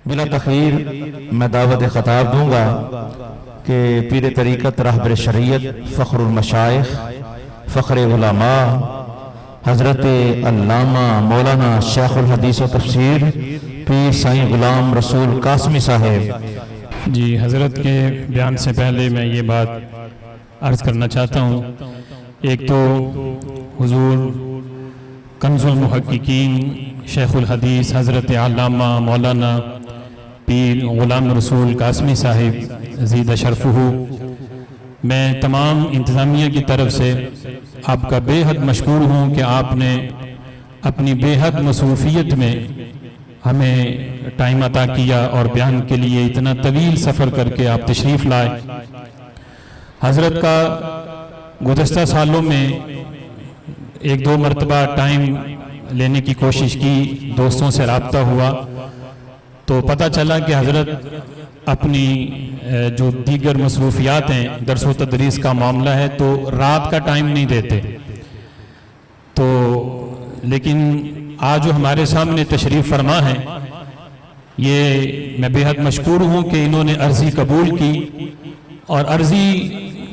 بلا تخیر میں دعوت خطاب دوں گا کہ پیر طریقت رہبر شریعت فخر المشائخ فخر علماء حضرت علامہ مولانا شیخ الحدیث و تفسیر پیر سائیں غلام رسول قاسمی صاحب۔ جی، حضرت کے بیان سے پہلے میں یہ بات عرض کرنا چاہتا ہوں۔ ایک تو حضور کنز المحققین شیخ الحدیث حضرت علامہ مولانا پیر غلام رسول قاسمی صاحب زیدہ شرفہ، میں تمام انتظامیہ کی طرف سے آپ کا بے حد مشکور ہوں کہ آپ نے اپنی بے حد مصروفیت میں ہمیں ٹائم عطا کیا اور بیان کے لیے اتنا طویل سفر کر کے آپ تشریف لائے۔ حضرت کا گزشتہ سالوں میں ایک دو مرتبہ ٹائم لینے کی کوشش کی، دوستوں سے رابطہ ہوا تو پتہ چلا کہ حضرت اپنی جو دیگر مصروفیات ہیں، درس و تدریس کا معاملہ ہے، تو رات کا ٹائم نہیں دیتے۔ تو لیکن آج جو ہمارے سامنے تشریف فرما ہے، یہ میں بے حد مشکور ہوں کہ انہوں نے عرضی قبول کی، اور عرضی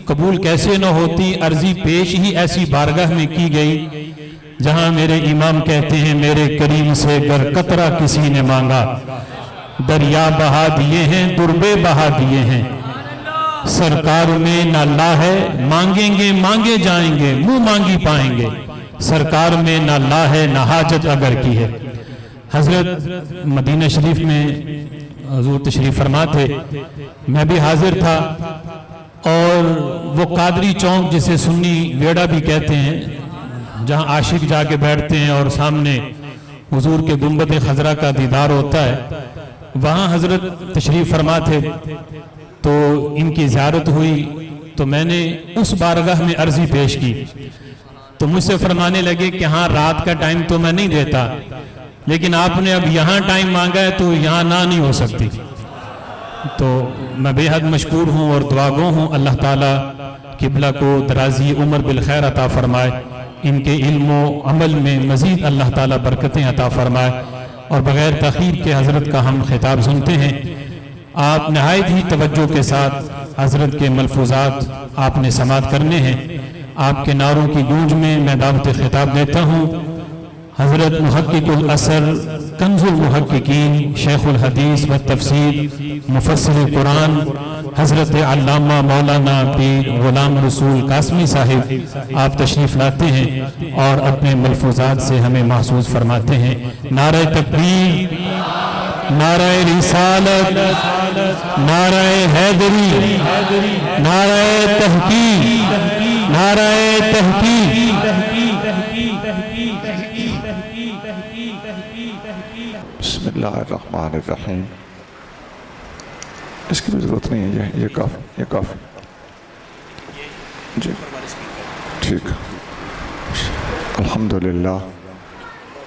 قبول کیسے نہ ہوتی، عرضی پیش ہی ایسی بارگاہ میں کی گئی جہاں میرے امام کہتے ہیں میرے کریم سے گر قطرہ کسی نے مانگا، دریا بہا دیے ہیں دربے بہا دیے ہیں، سرکار میں نہ لا ہے مانگیں گے مانگے جائیں گے منہ مانگی پائیں گے، سرکار میں نہ لا ہے نہ حاجت اگر کی ہے۔ حضرت مدینہ شریف میں حضور تشریف فرما تھے، میں بھی حاضر تھا، اور وہ قادری چوک جسے سنی ویڑا بھی کہتے ہیں، جہاں عاشق جا کے بیٹھتے ہیں اور سامنے حضور کے گنبد خضرا کا دیدار ہوتا ہے، وہاں حضرت تشریف فرما تھے تو ان کی زیارت ہوئی، تو میں نے اس بارگاہ میں عرضی پیش کی، تو مجھ سے فرمانے لگے کہ ہاں رات کا ٹائم تو میں نہیں دیتا، لیکن آپ نے اب یہاں ٹائم مانگا ہے تو یہاں نہ نہیں ہو سکتی۔ تو میں بے حد مشکور ہوں اور دعا گو ہوں، اللہ تعالیٰ قبلہ کو درازی عمر بالخیر عطا فرمائے، ان کے علم و عمل میں مزید اللہ تعالیٰ برکتیں عطا فرمائے، اور بغیر تاخیر کے حضرت کا ہم خطاب سنتے ہیں۔ آپ نہایت ہی توجہ کے ساتھ حضرت کے ملفوظات آپ نے سماعت کرنے ہیں۔ آپ کے نعروں کی گونج میں میں دعوت خطاب دیتا ہوں حضرت محقق الاثر کنز المحققین شیخ الحدیث و تفسیر مفسر قرآن حضرت علامہ مولانا پیر غلام رسول قاسمی صاحب، آپ تشریف لاتے ہیں اور اپنے ملفوظات سے ہمیں محسوس فرماتے ہیں۔ نعرہ تکبیر، نعرہ رسالت، نعرہ حیدری، نعرہ تحقیق، نعرہ تحقیق۔ بسم اللہ الرحمن الرحیم۔ اس کی بھی ضرورت نہیں ہے، یہ کافی جی ٹھیک۔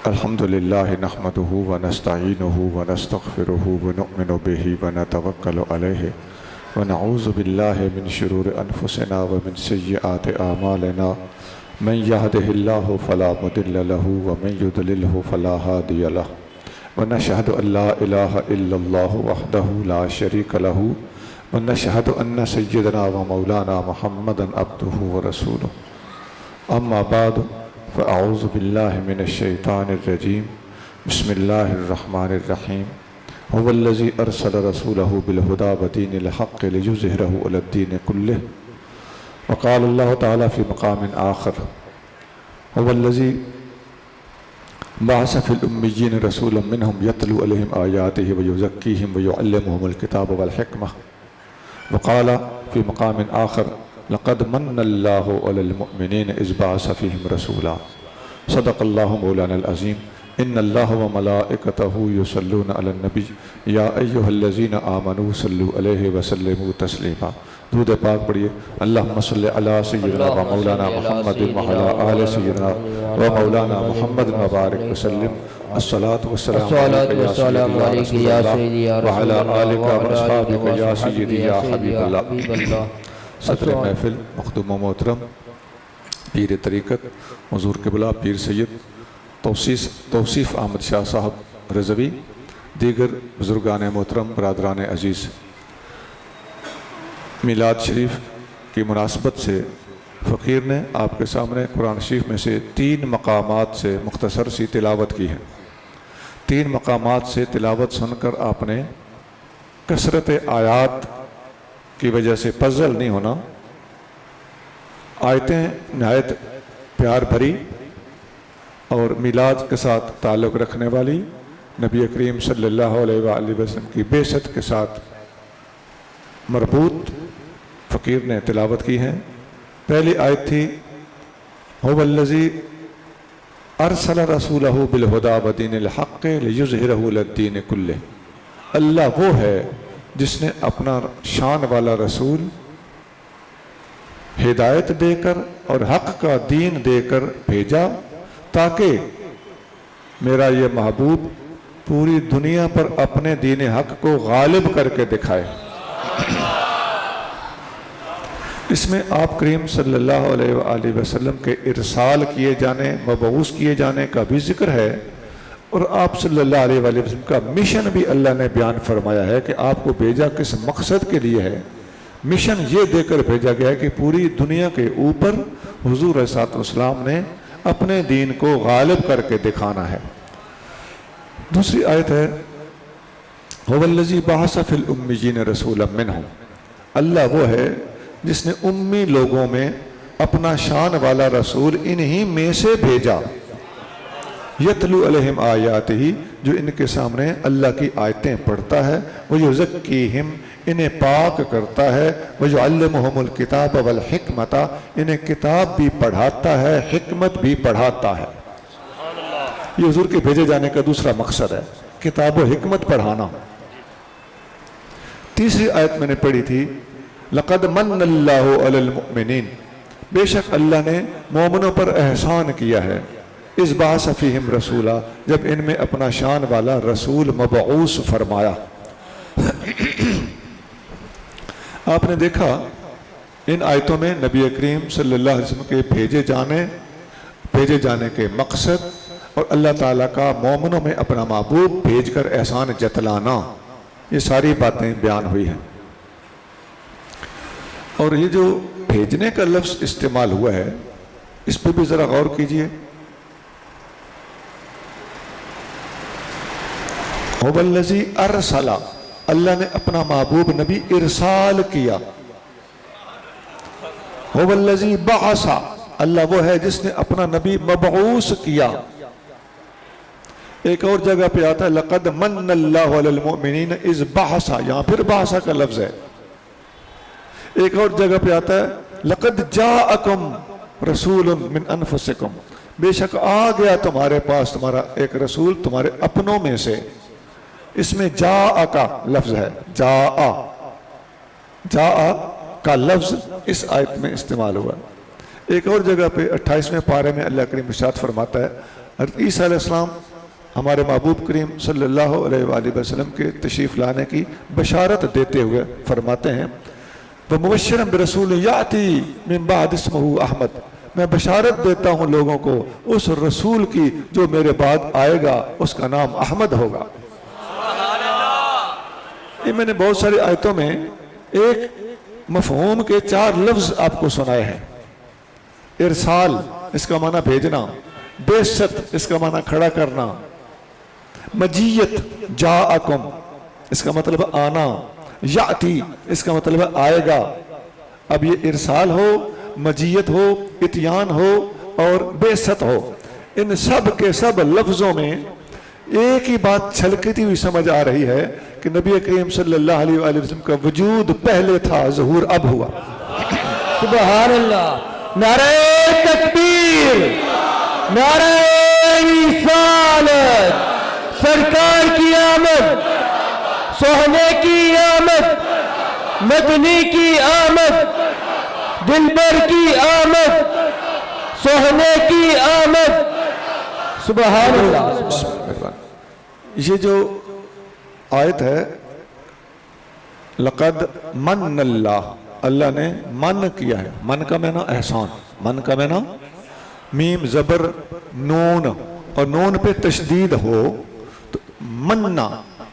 الحمدللہ نحمدہ ونستعینہ ونستغفرہ ونؤمن بہ ونتوکل علیہ ونعوذ باللہ من شرور انفسنا ومن سیئات اعمالنا، من یہدہ اللہ فلا مضل لہ ومن یضللہ فلا ہادی لہ، ونشہد ان لا الہ الا اللہ وحدہ لا شریک لہ، ونشہد ان سیدنا و مولانا محمدا عبدہ ورسولہ۔ اما بعد فاعوذ باللہ من الشیطان الرجیم، بسم اللہ الرحمن الرحیم۔ هو الذی ارسل رسولہ بالہدی ودین الحق لیظہرہ علی الدین کلہ، وقال اللہ تعالی فی مقام آخر هو الذی بعث فی الامیین رسولا منہم یتلو علیہم آیاتہ ویزکیہم ویعلمہم الکتاب والحکمہ، وقال فی مقام آخر لقد من اللہ علی المؤمنین اذ بعث فیہم رسولا۔ صدق اللہ مولانا العظیم۔ ان اللہ وملائکتہ یصلون علی النبی یا ایہا الذین آمنوا صلوا علیہ وسلموا تسلیما۔ درود پاک پڑھیے۔ اللہم صلی علی سیدنا و مولانا محمد وعلی آل سیدنا و مولانا محمد وبارک وسلم۔ الصلاة والسلام علیکہ یا سیدی یا رسول اللہ وعلی آلک و اصحابک یا سیدی یا حبیب اللہ۔ صدر محفل مخدوم و محترم پیر طریقت حضور قبلہ پیر سید توصیف احمد شاہ صاحب رضوی، دیگر بزرگان محترم، برادران عزیز، میلاد شریف کی مناسبت سے فقیر نے آپ کے سامنے قرآن شریف میں سے 3 مقامات سے مختصر سی تلاوت کی ہے۔ 3 مقامات سے تلاوت سن کر آپ نے کثرت آیات کی وجہ سے پزل نہیں ہونا، آیتیں نہایت پیار بھری اور میلاد کے ساتھ تعلق رکھنے والی، نبی کریم صلی اللہ علیہ وآلہ وسلم کی بعثت کے ساتھ مربوط فقیر نے تلاوت کی ہے۔ پہلی آیت تھی هو الذی ارسل رسولہ بالہدی ودین الحق لیظہرہ علی الدین کلہ، اللہ وہ ہے جس نے اپنا شان والا رسول ہدایت دے کر اور حق کا دین دے کر بھیجا تاکہ میرا یہ محبوب پوری دنیا پر اپنے دین حق کو غالب کر کے دکھائے۔ اس میں آپ کریم صلی اللہ علیہ وآلہ وسلم کے ارسال کیے جانے، مبعوث کیے جانے کا بھی ذکر ہے، اور آپ صلی اللہ علیہ وآلہ وسلم کا مشن بھی اللہ نے بیان فرمایا ہے کہ آپ کو بھیجا کس مقصد کے لیے ہے۔ مشن یہ دے کر بھیجا گیا ہے کہ پوری دنیا کے اوپر حضور علیہ السلام نے اپنے دین کو غالب کر کے دکھانا ہے۔ دوسری آیت ہے هو الذی بعث فی الامیین رسولا منہم، اللہ وہ ہے جس نے امی لوگوں میں اپنا شان والا رسول انہی میں سے بھیجا، یتلو علیہم آیاتہ، جو ان کے سامنے اللہ کی آیتیں پڑھتا ہے، ویزکیہم، انہیں پاک کرتا ہے، ویعلمہم الکتاب والحکمت، انہیں کتاب بھی پڑھاتا ہے، حکمت بھی پڑھاتا ہے۔ یہ حضور کے بھیجے جانے کا دوسرا مقصد ہے، کتاب و حکمت پڑھانا۔ تیسری آیت میں نے پڑھی تھی لقد من اللہ علی المؤمنین، بے شک اللہ نے مومنوں پر احسان کیا ہے، اذ بعث فیہم رسولا، جب ان میں اپنا شان والا رسول مبعوث فرمایا۔ آپ نے دیکھا ان آیتوں میں نبی کریم صلی اللہ علیہ وسلم کے بھیجے جانے کے مقصد اور اللہ تعالیٰ کا مومنوں میں اپنا محبوب بھیج کر احسان جتلانا، یہ ساری باتیں بیان ہوئی ہیں۔ اور یہ جو بھیجنے کا لفظ استعمال ہوا ہے اس پہ بھی ذرا غور کیجئے۔ هو الذی ارسل، اللہ نے اپنا محبوب نبی ارسال کیا۔ هو الذی بعث، اللہ وہ ہے جس نے اپنا نبی مبعوث کیا۔ ایک اور جگہ پہ آتا ہے لقد من اللہ علی المؤمنین اذ بعث، یہاں پھر بعث کا لفظ ہے۔ ایک اور جگہ پہ آتا ہے لقد جاءکم رسول من انفسکم، بے شک آ گیا تمہارے پاس تمہارا ایک رسول تمہارے اپنوں میں سے۔ اس میں جاء کا لفظ ہے، جاء کا لفظ اس آیت میں استعمال ہوا۔ ایک اور جگہ پہ 28ویں پارے میں اللہ کریم ارشاد فرماتا ہے، حضرت عیسیٰ علیہ السلام ہمارے محبوب کریم صلی اللہ علیہ وآلہ وسلم کے تشریف لانے کی بشارت دیتے ہوئے فرماتے ہیں وَمُبَشِّرًا بِرَسُولٍ يَأْتِي مِن بَعْدِ اسْمُهُ احمد، میں بشارت دیتا ہوں لوگوں کو اس رسول کی جو میرے بعد آئے گا، اس کا نام احمد ہوگا۔ یہ میں نے بہت ساری آیتوں میں ایک مفہوم کے 4 لفظ آپ کو سنائے ہیں۔ ارسال، اس کا معنی بھیجنا، بعثت، اس کا معنی کھڑا کرنا، مجیت، جاءکم، اس کا مطلب آنا، یاتی، اس کا مطلب آئے گا۔ اب یہ ارسال ہو، مجیت ہو، اتیان ہو اور بعثت ہو، ان سب کے سب لفظوں میں ایک ہی بات چھلکتی ہوئی سمجھ آ رہی ہے کہ نبی کریم صلی اللہ علیہ وآلہ وسلم کا وجود پہلے تھا، ظہور اب ہوا۔ سبحان اللہ، نعرہ تکبیر، نعرہ رسالت، سرکار کی آمد، سوہنے کی آمد، مدنی کی آمد، دلبر کی آمد، سوہنے کی آمد، سبحان اللہ۔ یہ جو آیت ہے لقد من اللہ، اللہ نے من کیا ہے، من کا معنی احسان، من کا معنی میم زبر نون اور نون پہ تشدید ہو تو مننا،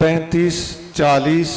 35-40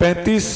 35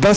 10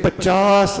50,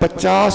50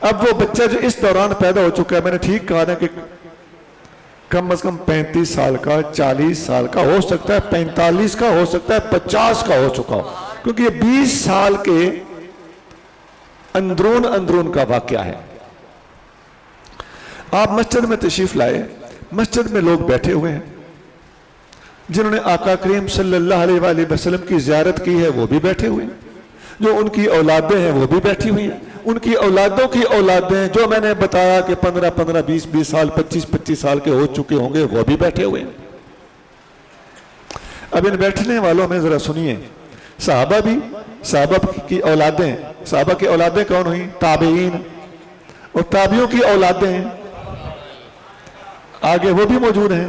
اب وہ بچہ جو اس دوران پیدا ہو چکا ہے، میں نے ٹھیک کہا نا کہ کم از کم 35 سال کا، 40 سال کا ہو سکتا ہے، 45 کا ہو سکتا ہے، 50 کا ہو چکا ہو، کیونکہ یہ 20 سال کے اندرون کا واقعہ ہے۔ آپ مسجد میں تشریف لائے، مسجد میں لوگ بیٹھے ہوئے ہیں، جنہوں نے آقا کریم صلی اللہ علیہ وآلہ وسلم کی زیارت کی ہے وہ بھی بیٹھے ہوئے ہیں، جو ان کی اولادیں ہیں وہ بھی بیٹھی ہوئی ہیں، ان کی اولادوں کی اولادیں جو میں نے بتایا کہ 15 20 سال 25 سال کے ہو چکے ہوں گے وہ بھی بیٹھے ہوئے ہیں۔ اب ان بیٹھنے والوں میں ذرا سنیے، صحابہ بھی، صحابہ کی اولادیں کون ہوئی؟ تابعین، اور تابعیوں کی اولادیں ہیں آگے وہ بھی موجود ہیں۔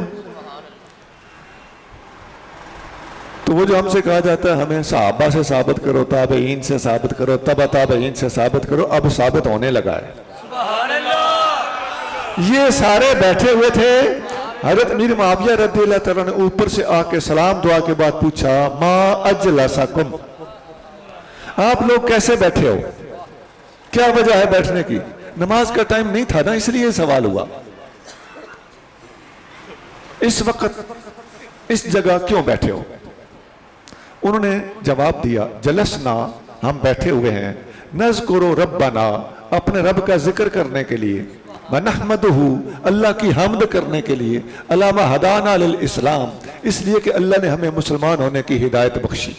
تو وہ جو ہم سے کہا جاتا ہے ہمیں صحابہ سے ثابت کرو، تابعین سے ثابت کرو، تبع تابعین سے ثابت کرو، اب ثابت ہونے لگا ہے۔ سبحان اللہ۔ یہ سارے بیٹھے ہوئے تھے، حضرت امیر معاویہ رضی اللہ تعالیٰ نے اوپر سے آ کے سلام دعا کے بعد پوچھا ما اجلسکم، آپ لوگ کیسے بیٹھے ہو، کیا وجہ ہے بیٹھنے کی؟ نماز کا ٹائم نہیں تھا نا، اس لیے سوال ہوا، اس وقت اس جگہ کیوں بیٹھے ہو؟ انہوں نے جواب دیا جلسنا، ہم بیٹھے ہوئے ہیں، نذکر ربنا، اپنے رب کا ذکر کرنے کے لیے، ونحمدہ، اللہ کی حمد کرنے کے لیے، علامہ ہدانا للاسلام، اس لیے کہ اللہ نے ہمیں مسلمان ہونے کی ہدایت بخشی،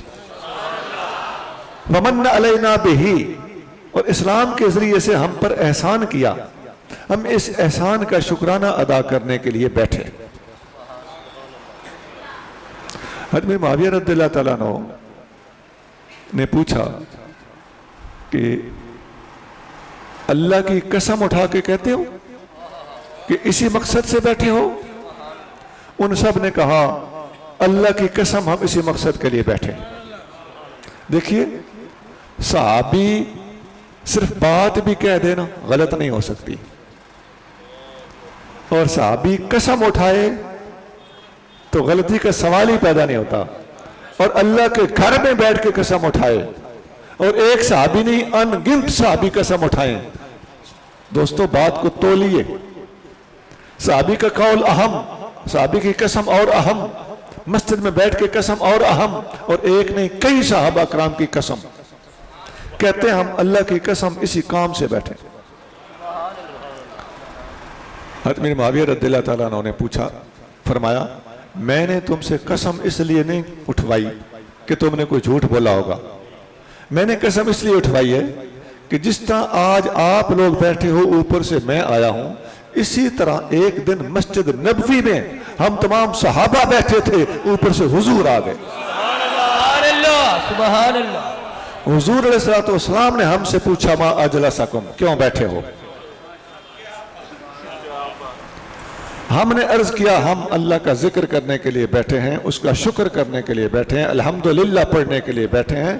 ومن علینا بہ، اور اسلام کے ذریعے سے ہم پر احسان کیا، ہم اس احسان کا شکرانہ ادا کرنے کے لیے بیٹھے۔ حضرت معاویہ رضی اللہ تعالیٰ عنہ نے پوچھا کہ اللہ کی قسم اٹھا کے کہتے ہو کہ اسی مقصد سے بیٹھے ہو؟ ان سب نے کہا اللہ کی قسم ہم اسی مقصد کے لیے بیٹھے۔ دیکھیے صحابی صرف بات بھی کہہ دینا غلط نہیں ہو سکتی، اور صحابی قسم اٹھائے تو غلطی کا سوال ہی پیدا نہیں ہوتا، اور اللہ کے گھر میں بیٹھ کے قسم اٹھائے، اور ایک صحابی نہیں ان گنت صحابی قسم اٹھائیں۔ دوستو بات کو تولیے، صحابی کا قول اہم، صحابی کی قسم اور اہم، مسجد میں بیٹھ کے قسم اور اہم، اور ایک نہیں کئی صحابہ کرام کی قسم، کہتے ہیں ہم اللہ کی قسم اسی کام سے بیٹھے۔ حضرت امیر معاویہ رضی اللہ تعالیٰ عنہ نے پوچھا، فرمایا میں نے تم سے قسم اس لیے نہیں اٹھوائی کہ تم نے کوئی جھوٹ بولا ہوگا، میں نے قسم اس لیے اٹھوائی ہے کہ جس طرح آج آپ لوگ بیٹھے ہو اوپر سے میں آیا ہوں، اسی طرح ایک دن مسجد نبوی میں ہم تمام صحابہ بیٹھے تھے، اوپر سے حضور آ گئے، سبحان اللہ، سبحان اللہ۔ حضور علیہ السلام نے ہم سے پوچھا ما اجلسکم، کیوں بیٹھے ہو؟ ہم نے عرض کیا ہم اللہ کا ذکر کرنے کے لیے بیٹھے ہیں، اس کا شکر کرنے کے لیے بیٹھے ہیں، الحمدللہ پڑھنے کے لیے بیٹھے ہیں،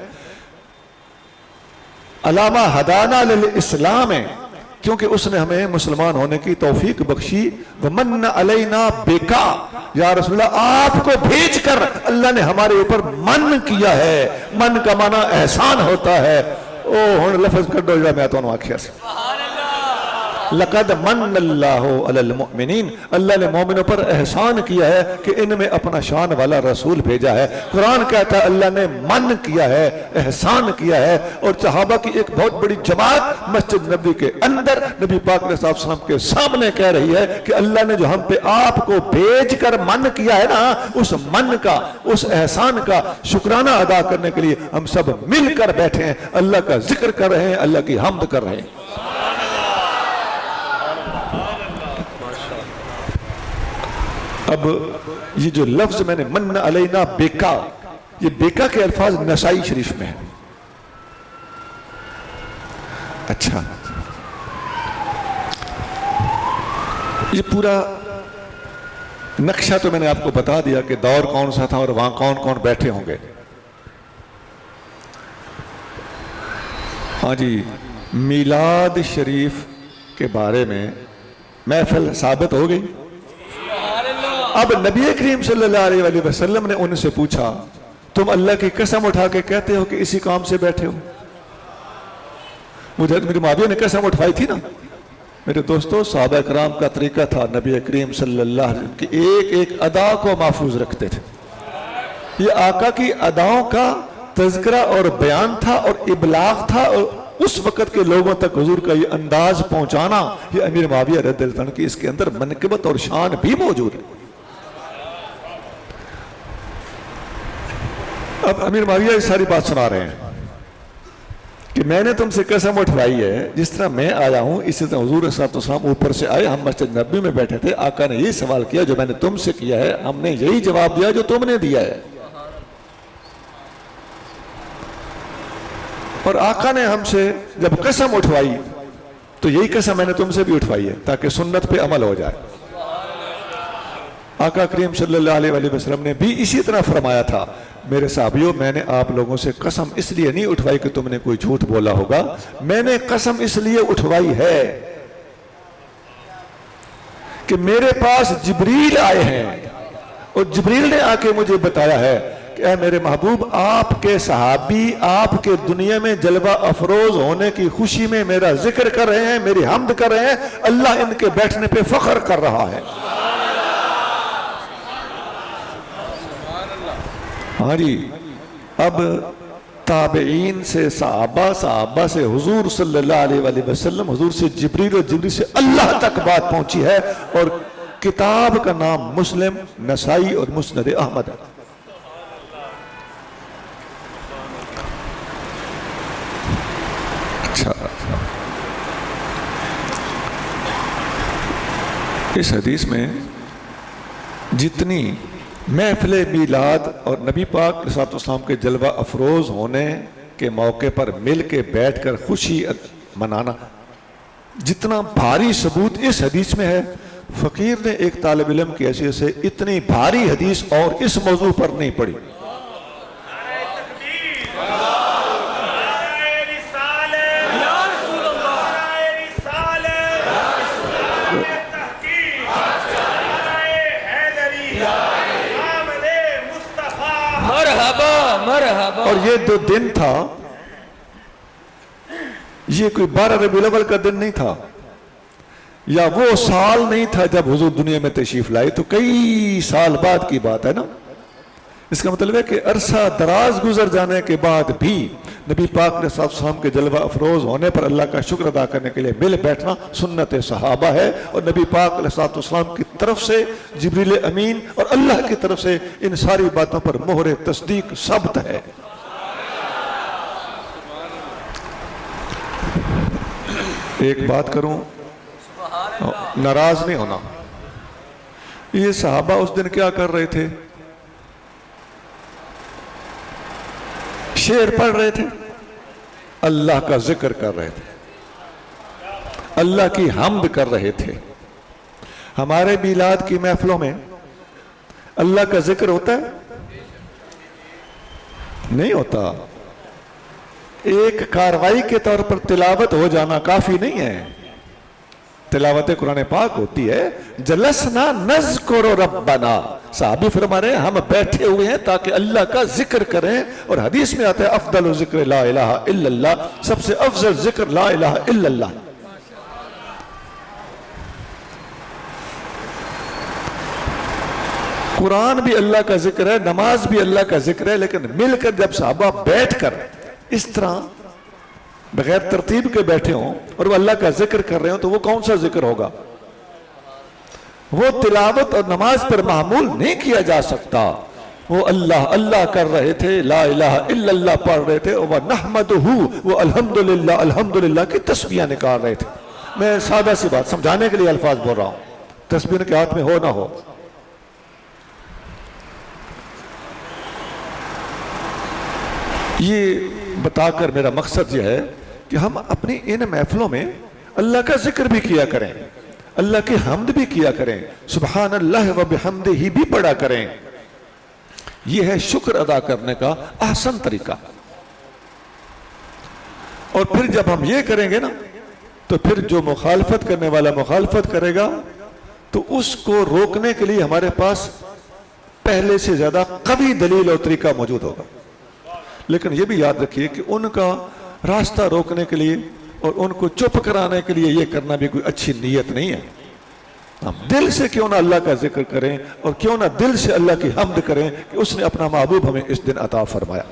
علامہ ہدانا للاسلام ہے، کیونکہ اس نے ہمیں مسلمان ہونے کی توفیق بخشی، ومن علینا بکا، یا رسول اللہ آپ کو بھیج کر اللہ نے ہمارے اوپر من کیا ہے، من کا معنی احسان ہوتا ہے، ہن لفظ کڈو جا میں تو آکھیا سی، لقد من اللہ علی المؤمنین، اللہ نے مومنوں پر احسان کیا ہے کہ ان میں اپنا شان والا رسول بھیجا ہے۔ قرآن کہتا ہے اللہ نے من کیا ہے، احسان کیا ہے، اور صحابہ کی ایک بہت بڑی جماعت مسجد نبوی کے اندر نبی پاک علیہ السلام کے سامنے کہہ رہی ہے کہ اللہ نے جو ہم پہ آپ کو بھیج کر من کیا ہے نا، اس من کا، اس احسان کا شکرانہ ادا کرنے کے لیے ہم سب مل کر بیٹھے ہیں، اللہ کا ذکر کر رہے ہیں، اللہ کی حمد کر رہے ہیں۔ اب یہ جو لفظ میں نے من علینا بیکا، یہ بیکا کے الفاظ نسائی شریف میں ہیں۔ اچھا یہ پورا نقشہ تو میں نے آپ کو بتا دیا کہ دور کون سا تھا اور وہاں کون کون بیٹھے ہوں گے۔ ہاں جی، میلاد شریف کے بارے میں محفل ثابت ہو گئی۔ اب نبی کریم صلی اللہ علیہ وسلم نے ان سے پوچھا تم اللہ کی قسم اٹھا کے کہتے ہو کہ اسی کام سے بیٹھے ہو؟ مجھے میری معاویہ نے قسم اٹھوائی تھی نا میرے دوستو، صحابہ کرام کا طریقہ تھا نبی کریم صلی اللہ علیہ وسلم کی ایک ایک ادا کو محفوظ رکھتے تھے. یہ آقا کی اداؤں کا تذکرہ اور بیان تھا اور ابلاغ تھا، اور اس وقت کے لوگوں تک حضور کا یہ انداز پہنچانا، یہ امیر معاویہ رضی اللہ عنہ کی اس کے اندر منقبت اور شان بھی موجود ہے. اب امیر معاویہ یہ ساری بات سنا رہے ہیں کہ میں نے تم سے قسم اٹھوائی ہے، جس طرح میں آیا ہوں اسی طرح حضور صلی اللہ علیہ وسلم اوپر سے آئے، ہم مسجد نبوی میں بیٹھے تھے، آقا نے یہی سوال کیا جو میں نے تم سے کیا ہے، ہم نے یہی جواب دیا جو تم نے دیا ہے. اور آقا نے ہم سے جب قسم اٹھوائی تو یہی قسم میں نے تم سے بھی اٹھوائی ہے تاکہ سنت پہ عمل ہو جائے. آقا کریم صلی اللہ علیہ وسلم نے بھی اسی طرح فرمایا تھا، میرے صحابیوں میں نے آپ لوگوں سے قسم اس لیے نہیں اٹھوائی کہ تم نے کوئی جھوٹ بولا ہوگا، میں نے قسم اس لیے اٹھوائی ہے کہ میرے پاس جبریل آئے ہیں اور جبریل نے آ کے مجھے بتایا ہے کہ اے میرے محبوب، آپ کے صحابی آپ کے دنیا میں جلوہ افروز ہونے کی خوشی میں میرا ذکر کر رہے ہیں، میری حمد کر رہے ہیں، اللہ ان کے بیٹھنے پہ فخر کر رہا ہے. ہاں جی، اب تابعین سے صحابہ، صحابہ سے حضور صلی اللہ علیہ وسلم، حضور سے جبریل اور جبریل سے اللہ تک بات پہنچی ہے، اور کتاب کا نام مسلم، نسائی اور مسند احمد ہے. اچھا، اس حدیث میں جتنی محفل میلاد اور نبی پاک علیہ الصلوۃ والسلام کے جلوہ افروز ہونے کے موقع پر مل کے بیٹھ کر خوشی منانا، جتنا بھاری ثبوت اس حدیث میں ہے، فقیر نے ایک طالب علم کی حیثیت سے اتنی بھاری حدیث اور اس موضوع پر نہیں پڑھی. اور یہ جو دن تھا یہ کوئی 12 ربیع الاول کا دن نہیں تھا، یا وہ سال نہیں تھا جب حضور دنیا میں تشریف لائے، تو کئی سال بعد کی بات ہے نا. اس کا مطلب ہے کہ عرصہ دراز گزر جانے کے بعد بھی نبی پاک علیہ السلام کے جلوہ افروز ہونے پر اللہ کا شکر ادا کرنے کے لیے مل بیٹھنا سنت صحابہ ہے، اور نبی پاک علیہ السلام کی طرف سے جبریل امین اور اللہ کی طرف سے ان ساری باتوں پر مہر تصدیق ثبت ہے. ایک بات کروں، ناراض نہیں ہونا، یہ صحابہ اس دن کیا کر رہے تھے؟ شعر پڑھ رہے تھے، اللہ کا ذکر کر رہے تھے، اللہ کی حمد کر رہے تھے. ہمارے میلاد کی محفلوں میں اللہ کا ذکر ہوتا ہے؟ نہیں ہوتا. ایک کاروائی کے طور پر تلاوت ہو جانا کافی نہیں ہے. تلاوت قرآن پاک ہوتی ہے، جلسنا نذکر ربنا، صحابی فرما رہے ہیں ہم بیٹھے ہوئے ہیں تاکہ اللہ کا ذکر کریں. اور حدیث میں آتا ہے افضل ذکر لا الہ الا اللہ، سب سے افضل ذکر لا الہ الا اللہ. قرآن بھی اللہ کا ذکر ہے، نماز بھی اللہ کا ذکر ہے، لیکن مل کر جب صحابہ بیٹھ کر اس طرح بغیر ترتیب کے بیٹھے ہوں اور وہ اللہ کا ذکر کر رہے ہوں تو وہ کون سا ذکر ہوگا؟ وہ تلاوت اور نماز پر معمول نہیں کیا جا سکتا. وہ اللہ اللہ کر رہے تھے، لا الہ الا اللہ پڑھ رہے تھے، وَنَحْمَدُهُ، وہ الحمدللہ الحمدللہ کی تسبیح نکال رہے تھے. میں سادہ سی بات سمجھانے کے لیے الفاظ بول رہا ہوں، تسبیح کے ہاتھ میں ہو نہ ہو. یہ بتا کر میرا مقصد یہ ہے کہ ہم اپنی ان محفلوں میں اللہ کا ذکر بھی کیا کریں، اللہ کی حمد بھی کیا کریں، سبحان اللہ و بحمدہ بھی پڑھا کریں. یہ ہے شکر ادا کرنے کا احسن طریقہ. اور پھر جب ہم یہ کریں گے نا تو پھر جو مخالفت کرنے والا مخالفت کرے گا تو اس کو روکنے کے لیے ہمارے پاس پہلے سے زیادہ قوی دلیل اور طریقہ موجود ہوگا. لیکن یہ بھی یاد رکھیے کہ ان کا راستہ روکنے کے لیے اور ان کو چپ کرانے کے لیے یہ کرنا بھی کوئی اچھی نیت نہیں ہے. ہم دل سے کیوں نہ اللہ کا ذکر کریں اور کیوں نہ دل سے اللہ کی حمد کریں کہ اس نے اپنا محبوب ہمیں اس دن عطا فرمایا.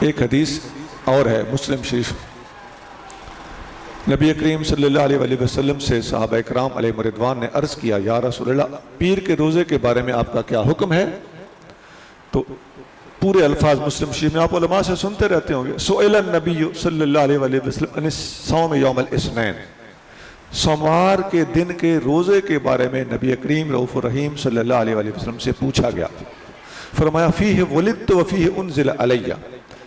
ایک حدیث اور ہے مسلم شریف. نبی کریم صلی اللہ علیہ وآلہ وسلم سے صحابہ اکرام علیہ رضوان نے عرض کیا یا رسول اللہ پیر کے روزے کے بارے میں آپ کا کیا حکم ہے؟ تو پورے الفاظ مسلم شریف میں آپ علماء سے سنتے رہتے ہوں گے. سئل النبی صلی اللہ علیہ وآلہ وسلم عن صوم یوم الاثنین، سوموار کے دن کے روزے کے بارے میں نبی کریم رؤوف الرحیم صلی اللہ علیہ وآلہ وسلم سے پوچھا گیا. فرمایا فیہ ولدت وفیہ انزل علیہ،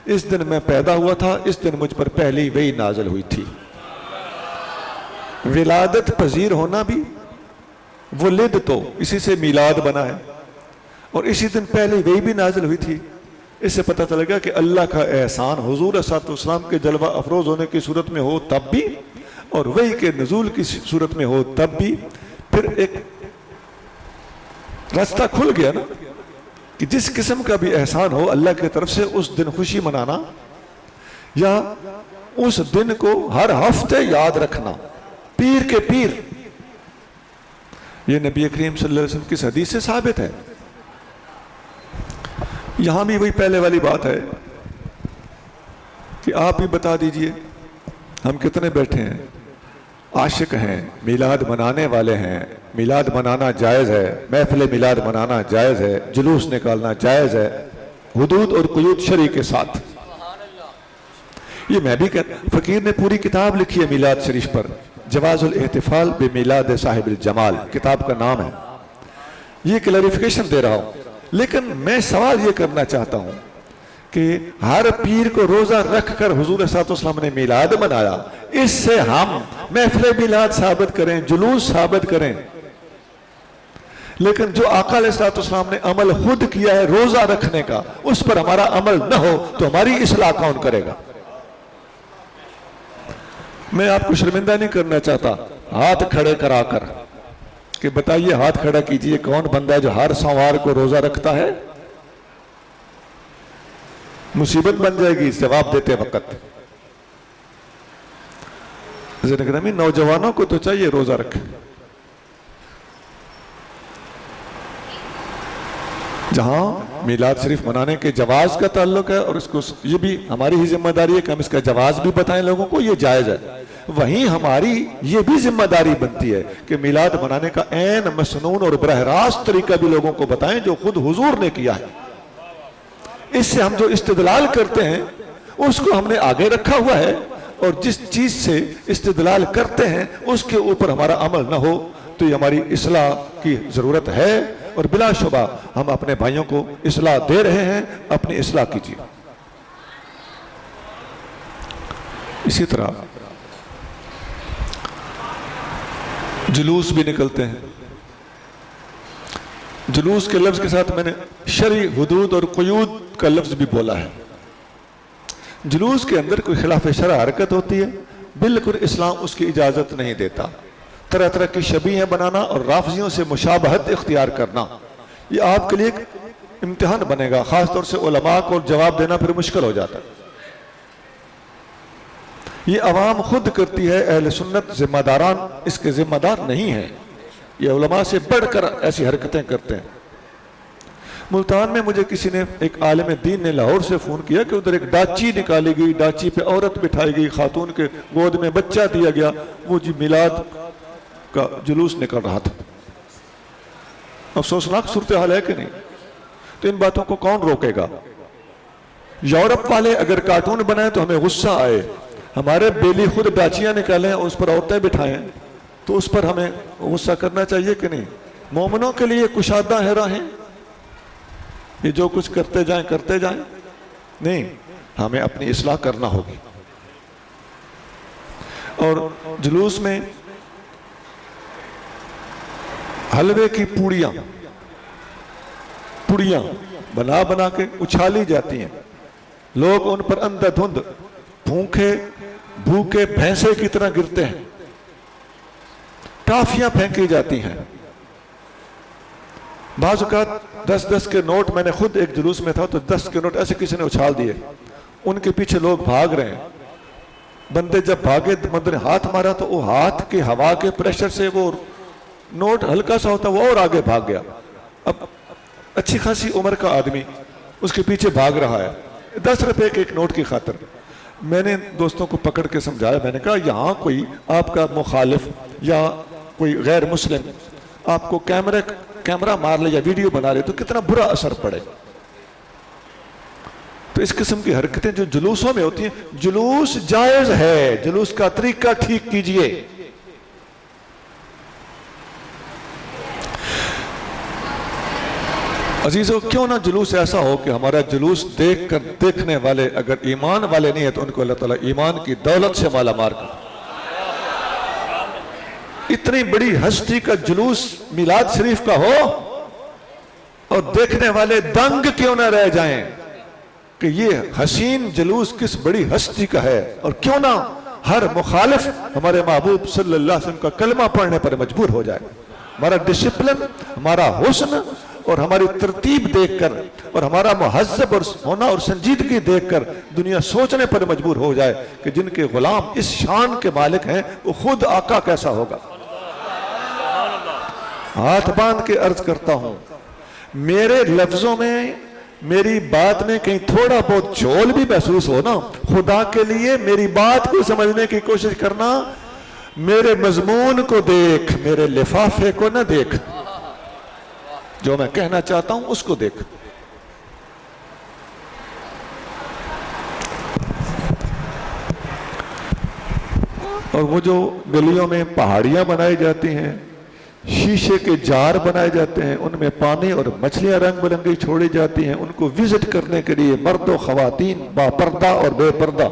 اس دن میں پیدا ہوا تھا، اس دن مجھ پر پہلی وحی نازل ہوئی تھی. ولادت پذیر ہونا بھی، ولد تو اسی سے میلاد بنا ہے، اور اسی دن پہلی وحی بھی نازل ہوئی تھی. اس سے پتہ چلے گا کہ اللہ کا احسان حضور صلی اللہ علیہ وسلم کے جلوہ افروز ہونے کی صورت میں ہو تب بھی، اور وحی کے نزول کی صورت میں ہو تب بھی. پھر ایک راستہ کھل گیا نا کہ جس قسم کا بھی احسان ہو اللہ کی طرف سے اس دن خوشی منانا یا اس دن کو ہر ہفتے یاد رکھنا. پیر کے پیر، یہ نبی کریم صلی اللہ علیہ وسلم کی حدیث سے ثابت ہے. یہاں بھی وہی پہلے والی بات ہے کہ آپ بھی بتا دیجئے ہم کتنے بیٹھے ہیں، عاشق ہیں، میلاد منانے والے ہیں، میلاد منانا جائز ہے، محفل میلاد منانا جائز ہے، جلوس نکالنا جائز ہے، حدود اور قیود شرعی کے ساتھ. یہ میں بھی فقیر نے پوری کتاب لکھی ہے میلاد شریف پر، جواز الاحتفال بمیلاد صاحب الجمال کتاب کا نام ہے. یہ کلیریفیکیشن دے رہا ہوں، لیکن میں سوال یہ کرنا چاہتا ہوں کہ ہر پیر کو روزہ رکھ کر حضور صلی اللہ علیہ وسلم نے میلاد منایا، اس سے ہم محفل میلاد ثابت کریں، جلوس ثابت کریں، لیکن جو آقا علیہ السلام نے عمل خود کیا ہے روزہ رکھنے کا، اس پر ہمارا عمل نہ ہو تو ہماری اصلاح کون کرے گا؟ میں آپ کو شرمندہ نہیں کرنا چاہتا ہاتھ کھڑے کرا کر کہ بتائیے، ہاتھ کھڑا کیجئے کون بندہ ہے جو ہر سوموار کو روزہ رکھتا ہے؟ مصیبت بن جائے گی جواب دیتے وقت. گرامی نوجوانوں کو تو چاہیے روزہ رکھے. جہاں میلاد شریف منانے کے جواز کا تعلق ہے، اور اس کو یہ بھی ہماری ہی ذمہ داری ہے کہ ہم اس کا جواز بھی بتائیں لوگوں کو، یہ جائز ہے. وہیں ہماری یہ بھی ذمہ داری بنتی ہے کہ میلاد منانے کا عین مسنون اور براہ راست طریقہ بھی لوگوں کو بتائیں جو خود حضور نے کیا ہے. اس سے ہم جو استدلال کرتے ہیں اس کو ہم نے آگے رکھا ہوا ہے، اور جس چیز سے استدلال کرتے ہیں اس کے اوپر ہمارا عمل نہ ہو تو یہ ہماری اصلاح کی ضرورت ہے، اور بلا شبہ ہم اپنے بھائیوں کو اصلاح دے رہے ہیں. اپنی اصلاح کیجیے. اسی طرح جلوس بھی نکلتے ہیں. جلوس کے لفظ کے ساتھ میں نے شرعی حدود اور قیود کا لفظ بھی بولا ہے. جلوس کے اندر کوئی خلاف شرع حرکت ہوتی ہے، بالکل اسلام اس کی اجازت نہیں دیتا. طرح طرح کی شبیہیں بنانا اور رافضیوں سے مشابہت اختیار کرنا، یہ آپ کے لیے ایک امتحان بنے گا. خاص طور سے علماء کو جواب دینا پھر مشکل ہو جاتا ہے. یہ عوام خود کرتی ہے، اہل سنت ذمہ داران اس کے ذمہ دار نہیں ہیں. یہ علماء سے بڑھ کر ایسی حرکتیں کرتے ہیں. ملتان میں مجھے کسی نے، ایک عالم دین نے لاہور سے فون کیا کہ ادھر ایک ڈاچی نکالی گئی، ڈاچی پہ عورت بٹھائی گئی، خاتون کے گود میں بچہ دیا گیا، وہ جی میلاد کا جلوس نکل رہا تھا. افسوسناک صورتحال ہے کہ نہیں؟ تو ان باتوں کو کون روکے گا؟ یورپ والے اگر کارٹون بنائیں تو ہمیں غصہ آئے، ہمارے بیلی خود ڈاچیاں نکالیں اس پر عورتیں بٹھائیں تو اس پر ہمیں غصہ کرنا چاہیے کہ نہیں؟ مومنوں کے لیے کشادہ ہے راہیں، یہ جو کچھ کرتے جائیں نہیں، ہمیں اپنی اصلاح کرنا ہوگی. اور جلوس میں حلوے کی پوڑیاں بنا بنا کے اچھالی جاتی ہیں، لوگ ان پر اندھا دھند بھوکے بھینسے کی طرح گرتے ہیں. ٹافیاں پھینکی جاتی ہیں. بعض اوقات 10 کے نوٹ، میں نے خود ایک جلوس میں تھا تو 10 کے نوٹ ایسے کسی نے اچھال دیے، ان کے پیچھے لوگ بھاگ رہے ہیں. بندے جب بھاگے بندے نے ہاتھ مارا تو وہ ہاتھ کے ہوا کے پریشر سے وہ نوٹ ہلکا سا ہوتا وہ اور آگے بھاگ گیا. اب اچھی خاصی عمر کا آدمی اس کے پیچھے بھاگ رہا ہے 10 روپے کے ایک نوٹ کی خاطر. میں نے دوستوں کو پکڑ کے سمجھایا, میں نے کہا یہاں کوئی آپ کا مخالف یا کوئی غیر مسلم آپ کو کیمرہ مار لے یا ویڈیو بنا لے تو کتنا برا اثر پڑے. تو اس قسم کی حرکتیں جو جلوسوں میں ہوتی ہیں, جلوس جائز ہے, جلوس کا طریقہ ٹھیک کیجئے. عزیزو, کیوں نہ جلوس ایسا ہو کہ ہمارا جلوس دیکھ کر دیکھنے والے اگر ایمان والے نہیں ہیں تو ان کو اللہ تعالیٰ ایمان کی دولت سے مالا مار کر. اتنی بڑی ہستی کا جلوس میلاد شریف کا ہو اور دیکھنے والے دنگ کیوں نہ رہ جائیں کہ یہ حسین جلوس کس بڑی ہستی کا ہے, اور کیوں نہ ہر مخالف ہمارے محبوب صلی اللہ علیہ وسلم کا کلمہ پڑھنے پر مجبور ہو جائے. ہمارا ڈسپلن, ہمارا حسن اور ہماری ترتیب دیکھ کر اور ہمارا مہذب اور ہونا اور سنجیدگی دیکھ کر دنیا سوچنے پر مجبور ہو جائے کہ جن کے غلام اس شان کے مالک ہیں وہ خود آقا کیسا ہوگا. ہاتھ باندھ کے عرض کرتا ہوں, میرے لفظوں میں میری بات میں کہیں تھوڑا بہت جھول بھی محسوس ہو نا, خدا کے لیے میری بات کو سمجھنے کی کوشش کرنا. میرے مضمون کو دیکھ, میرے لفافے کو نہ دیکھ, جو میں کہنا چاہتا ہوں اس کو دیکھ. اور وہ جو گلیوں میں پہاڑیاں بنائی جاتی ہیں, شیشے کے جار بنائے جاتے ہیں, ان میں پانی اور مچھلیاں رنگ برنگی چھوڑی جاتی ہیں, ان کو وزٹ کرنے کے لیے مرد و خواتین با پردہ اور بے پردہ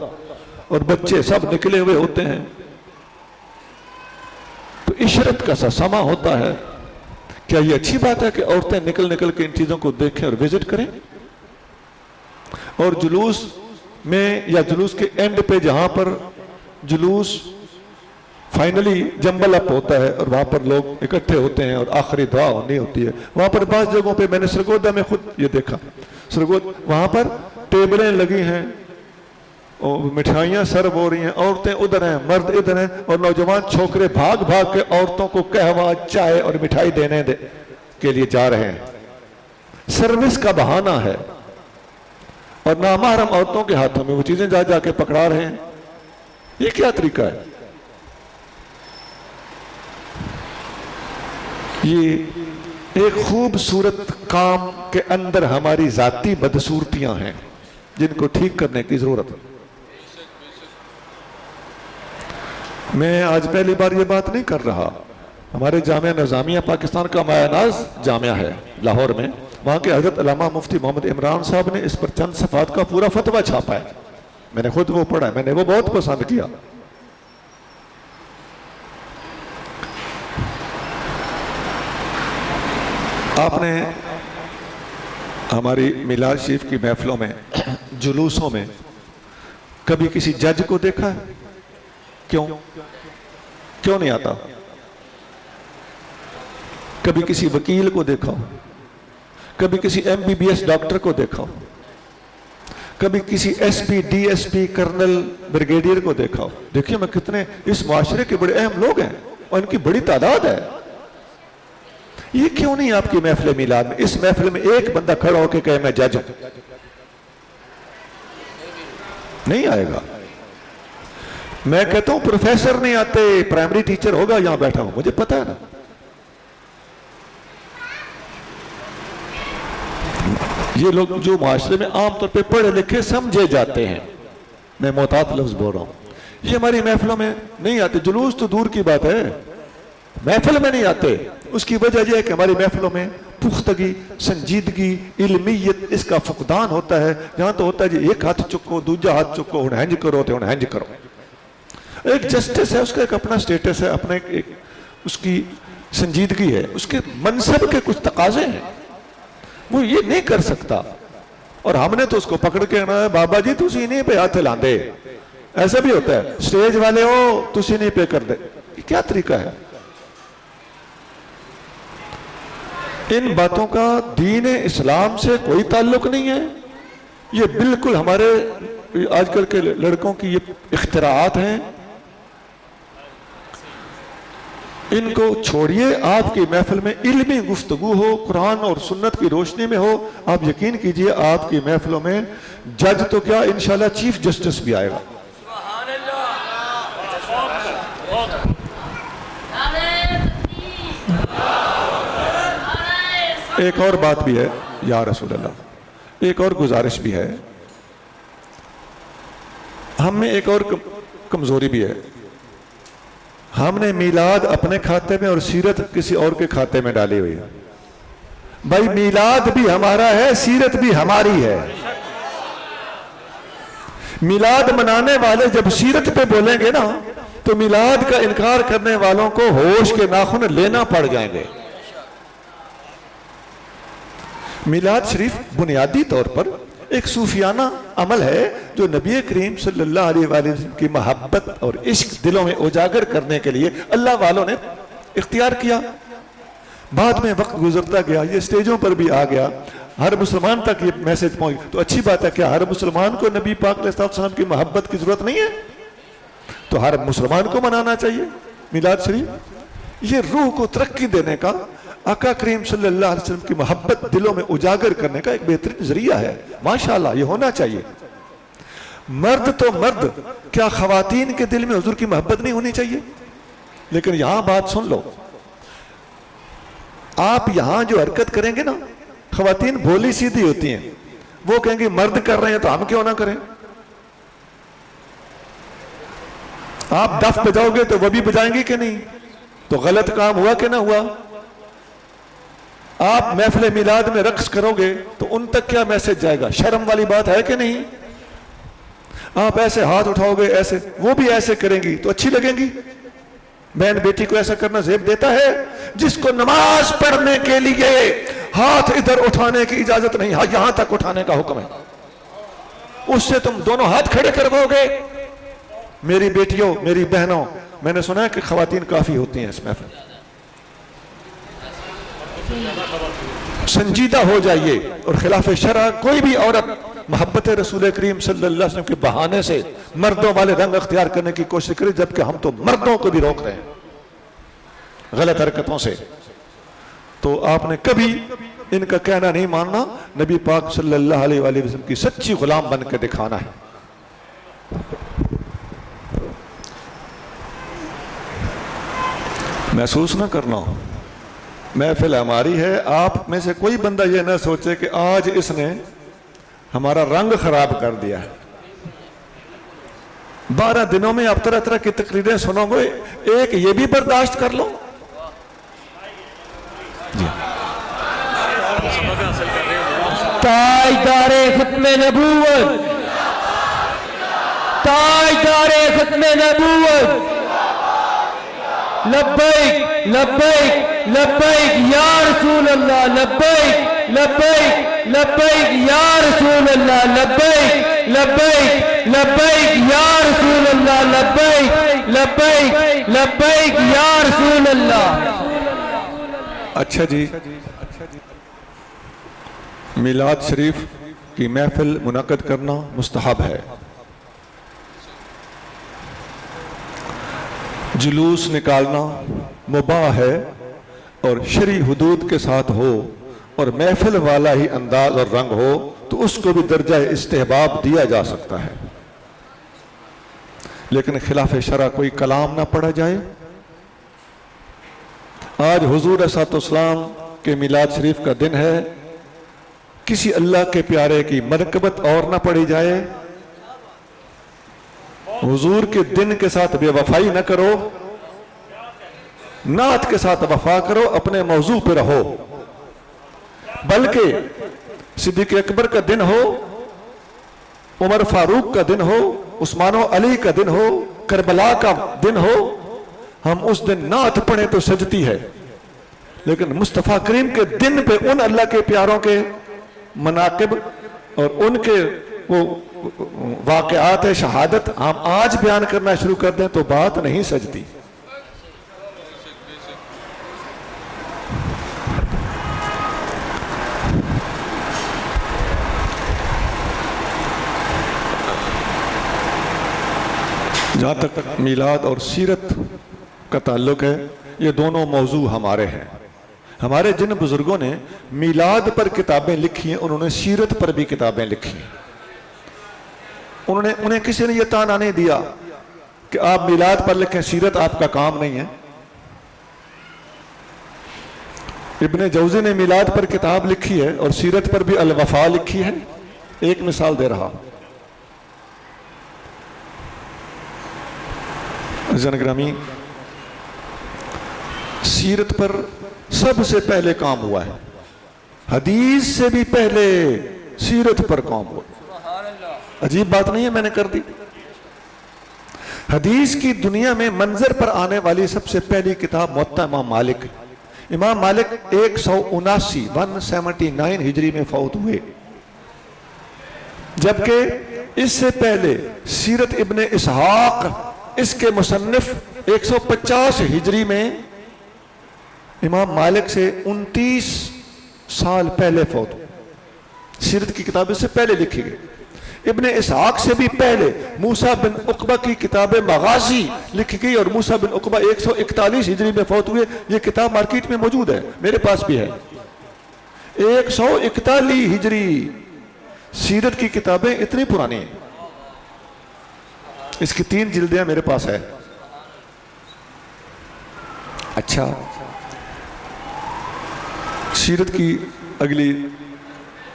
اور بچے سب نکلے ہوئے ہوتے ہیں. تو عشرت کا سا سما ہوتا ہے. کیا یہ اچھی بات ہے کہ عورتیں نکل نکل کے ان چیزوں کو دیکھیں اور وزٹ کریں؟ اور جلوس میں یا جلوس کے اینڈ پہ جہاں پر جلوس فائنلی جمبل اپ ہوتا ہے اور وہاں پر لوگ اکٹھے ہوتے ہیں اور آخری دعا ہونی ہوتی ہے, وہاں پر بعض جگہوں پہ میں نے سرگودا میں خود یہ دیکھا, وہاں پر ٹیبلیں لگی ہیں اور مٹھائیاں سرو ہو رہی ہیں, عورتیں ادھر ہیں, مرد ادھر ہیں, اور نوجوان چھوکرے بھاگ بھاگ کے عورتوں کو قہوہ, چائے اور مٹھائی دینے کے لیے جا رہے ہیں. سروس کا بہانہ ہے, اور نامحرم عورتوں کے ہاتھوں میں وہ چیزیں جا جا کے پکڑا رہے ہیں. یہ کیا طریقہ ہے؟ یہ ایک خوبصورت کام کے اندر ہماری ذاتی بدصورتیاں ہیں جن کو ٹھیک کرنے کی ضرورت ہے. میں آج پہلی بار یہ بات نہیں کر رہا. ہمارے جامعہ نظامیہ پاکستان کا مایہ ناز جامعہ ہے لاہور میں, وہاں کے حضرت علامہ مفتی محمد عمران صاحب نے اس پر چند صفحات کا پورا فتویٰ چھاپا ہے. میں نے خود وہ پڑھا ہے, میں نے وہ بہت پسند کیا. آپ نے ہماری میلاد شریف کی محفلوں میں, جلوسوں میں کبھی کسی جج کو دیکھا ہے؟ کیوں نہیں آتا؟ کبھی کسی وکیل کو دیکھا ہو, کبھی کسی MBBS ڈاکٹر کو دیکھا ہو, کبھی کسی SP DSP کرنل بریگیڈیئر کو دیکھا ہو. دیکھیے میں کتنے اس معاشرے کے بڑے اہم لوگ ہیں اور ان کی بڑی تعداد ہے. یہ کیوں نہیں آپ کی محفل میلاد میں, اس محفل میں ایک بندہ کھڑا ہو کے کہے میں جج ہوں؟ نہیں آئے گا. میں کہتا ہوں پروفیسر نہیں آتے, پرائمری ٹیچر ہوگا یہاں بیٹھا ہوں, مجھے پتا ہے نا. یہ لوگ جو معاشرے میں عام طور پہ پڑھے لکھے سمجھے جاتے ہیں, میں محتاط لفظ بول رہا ہوں, یہ ہماری محفلوں میں نہیں آتے. جلوس تو دور کی بات ہے, محفل میں نہیں آتے. اس کی وجہ یہ ہے کہ ہماری محفلوں میں پختگی, سنجیدگی, علمیت اس کا فقدان ہوتا ہے. جہاں تو ہوتا ہے جی ایک ہاتھ چکو, دوجا ہاتھ چکو, ہنج کرو تو ہنج کرو. ایک جسٹس ہے, اس کا ایک اپنا سٹیٹس ہے, اپنا ایک اس کی سنجیدگی ہے, اس کے منصب کے کچھ تقاضے ہیں, وہ یہ نہیں کر سکتا. اور ہم نے تو اس کو پکڑ کے کہنا ہے بابا جی تسی نہیں پہ ہاتھ لاندے. ایسا بھی ہوتا ہے, سٹیج والے ہو تسی نہیں پہ کر دے. یہ کیا طریقہ ہے؟ ان باتوں کا دین اسلام سے کوئی تعلق نہیں ہے. یہ بالکل ہمارے آج کل کے لڑکوں کی یہ اختراعات ہیں، ان کو چھوڑیے. آپ کی محفل میں علمی گفتگو ہو، قرآن اور سنت کی روشنی میں ہو. آپ یقین کیجئے آپ کی محفلوں میں جج تو کیا انشاءاللہ چیف جسٹس بھی آئے گا. ایک اور بات بھی ہے یا رسول اللہ، ایک اور گزارش بھی ہے. ہم میں ایک اور کمزوری بھی ہے. ہم نے میلاد اپنے کھاتے میں اور سیرت کسی اور کے کھاتے میں ڈالی ہوئی ہے. بھائی میلاد بھی ہمارا ہے، سیرت بھی ہماری ہے. میلاد منانے والے جب سیرت پہ بولیں گے نا تو میلاد کا انکار کرنے والوں کو ہوش کے ناخن لینا پڑ جائیں گے. میلاد شریف بنیادی طور پر ایک صوفیانہ عمل ہے جو نبی کریم صلی اللہ علیہ وآلہ وسلم کی محبت اور عشق دلوں میں اجاگر کرنے کے لیے اللہ والوں نے اختیار کیا. بعد میں وقت گزرتا گیا، یہ سٹیجوں پر بھی آ گیا، ہر مسلمان تک یہ میسج پہنچ. تو اچھی بات ہے، کیا ہر مسلمان کو نبی پاک علیہ السلام کی محبت کی ضرورت نہیں ہے؟ تو ہر مسلمان کو منانا چاہیے میلاد شریف. یہ روح کو ترقی دینے کا، آقا کریم صلی اللہ علیہ وسلم کی محبت دلوں میں اجاگر کرنے کا ایک بہترین ذریعہ ہے. ماشاءاللہ یہ ہونا چاہیے. مرد تو مرد، کیا خواتین کے دل میں حضور کی محبت نہیں ہونی چاہیے؟ لیکن یہاں بات سن لو، آپ یہاں جو حرکت کریں گے نا، خواتین بھولی سیدھی ہوتی ہیں، وہ کہیں گے مرد کر رہے ہیں تو ہم کیوں نہ کریں. آپ دف بجاؤ گے تو وہ بھی بجائیں گی کہ نہیں؟ تو غلط کام ہوا کہ نہ ہوا؟ آپ محفل میلاد میں رقص کرو گے تو ان تک کیا میسج جائے گا؟ شرم والی بات ہے کہ نہیں؟ آپ ایسے ہاتھ اٹھاؤ گے، ایسے، وہ بھی ایسے کریں گی تو اچھی لگیں گی. بہن بیٹی کو ایسا کرنا زیب دیتا ہے؟ جس کو نماز پڑھنے کے لیے ہاتھ ادھر اٹھانے کی اجازت نہیں، یہاں تک اٹھانے کا حکم ہے، اس سے تم دونوں ہاتھ کھڑے کرواؤ گے؟ میری بیٹیوں، میری بہنوں، میں نے سنا ہے کہ خواتین کافی ہوتی ہیں اس محفل. سنجیدہ ہو جائیے اور خلاف شرع کوئی بھی عورت محبت رسول کریم صلی اللہ علیہ وسلم کے بہانے سے مردوں والے رنگ اختیار کرنے کی کوشش کرے، جبکہ ہم تو مردوں کو بھی روک رہے ہیں غلط حرکتوں سے. تو آپ نے کبھی ان کا کہنا نہیں ماننا، نبی پاک صلی اللہ علیہ وآلہ وسلم کی سچی غلام بن کے دکھانا ہے. محسوس نہ کرنا، محفل ہماری ہے. آپ میں سے کوئی بندہ یہ نہ سوچے کہ آج اس نے ہمارا رنگ خراب کر دیا ہے. 12 دنوں میں آپ طرح طرح کی تقریریں سنو گے، ایک یہ بھی برداشت کر لو. تاجدار ختم نبوت، تاجدار ختم نبوت، لبیک لبیک لبیک یا رسول اللہ، لبیک لبیک لبیک یا رسول اللہ، لبیک لبیک لبیک یا رسول اللہ، لبیک لبیک لبیک یا رسول اللہ. اچھا جی، میلاد شریف کی محفل منعقد کرنا مستحب ہے. جلوس نکالنا مباح ہے اور شرعی حدود کے ساتھ ہو اور محفل والا ہی انداز اور رنگ ہو تو اس کو بھی درجہ استحباب دیا جا سکتا ہے. لیکن خلاف شرع کوئی کلام نہ پڑھا جائے. آج حضور صلی اللہ علیہ وسلم کے میلاد شریف کا دن ہے، کسی اللہ کے پیارے کی منقبت اور نہ پڑھی جائے. حضور کے دن کے ساتھ بے وفائی نہ کرو، نعت کے ساتھ وفا کرو، اپنے موضوع پہ رہو. بلکہ صدیق اکبر کا دن ہو، عمر فاروق کا دن ہو، عثمان و علی کا دن ہو، کربلا کا دن ہو، ہم اس دن نعت پڑھیں تو سجتی ہے. لیکن مصطفیٰ کریم کے دن پہ ان اللہ کے پیاروں کے مناقب اور ان کے وہ واقعات شہادت ہم آج بیان کرنا شروع کر دیں تو بات نہیں سجتی. جہاں تک میلاد اور سیرت کا تعلق ہے، یہ دونوں موضوع ہمارے ہیں۔ ہمارے جن بزرگوں نے میلاد پر کتابیں لکھی ہیں، انہوں نے سیرت پر بھی کتابیں لکھی ہیں۔ انہیں کسی نے یہ تانا نہیں دیا کہ آپ میلاد پر لکھیں، سیرت آپ کا کام نہیں ہے۔ ابن جوزی نے میلاد پر کتاب لکھی ہے اور سیرت پر بھی الوفا لکھی ہے۔ ایک مثال دے رہا، عزیزان گرامی، سیرت پر سب سے پہلے کام ہوا ہے، حدیث سے بھی پہلے سیرت پر کام ہوا۔ عجیب بات نہیں ہے، میں نے کر دی۔ حدیث کی دنیا میں منظر پر آنے والی سب سے پہلی کتاب موطا امام مالک۔ امام مالک 179 ہجری میں فوت ہوئے، جبکہ اس سے پہلے سیرت ابن اسحاق اس کے مصنف 150 ہجری میں امام مالک سے 29 سال پہلے فوت ہوئے۔ سیرت کی کتاب اس سے پہلے لکھی گئی۔ ابن اسحاق سے بھی پہلے موسیٰ بن عقبہ کی کتاب مغازی لکھی گئی اور موسیٰ بن عقبہ 141 ہجری میں فوت ہوئے۔ یہ کتاب مارکیٹ میں موجود ہے، میرے پاس بھی ہے۔ 141 ہجری سیرت کی کتابیں اتنی پرانی ہیں، اس کی 3 جلدیں میرے پاس ہے۔ اچھا، سیرت کی اگلی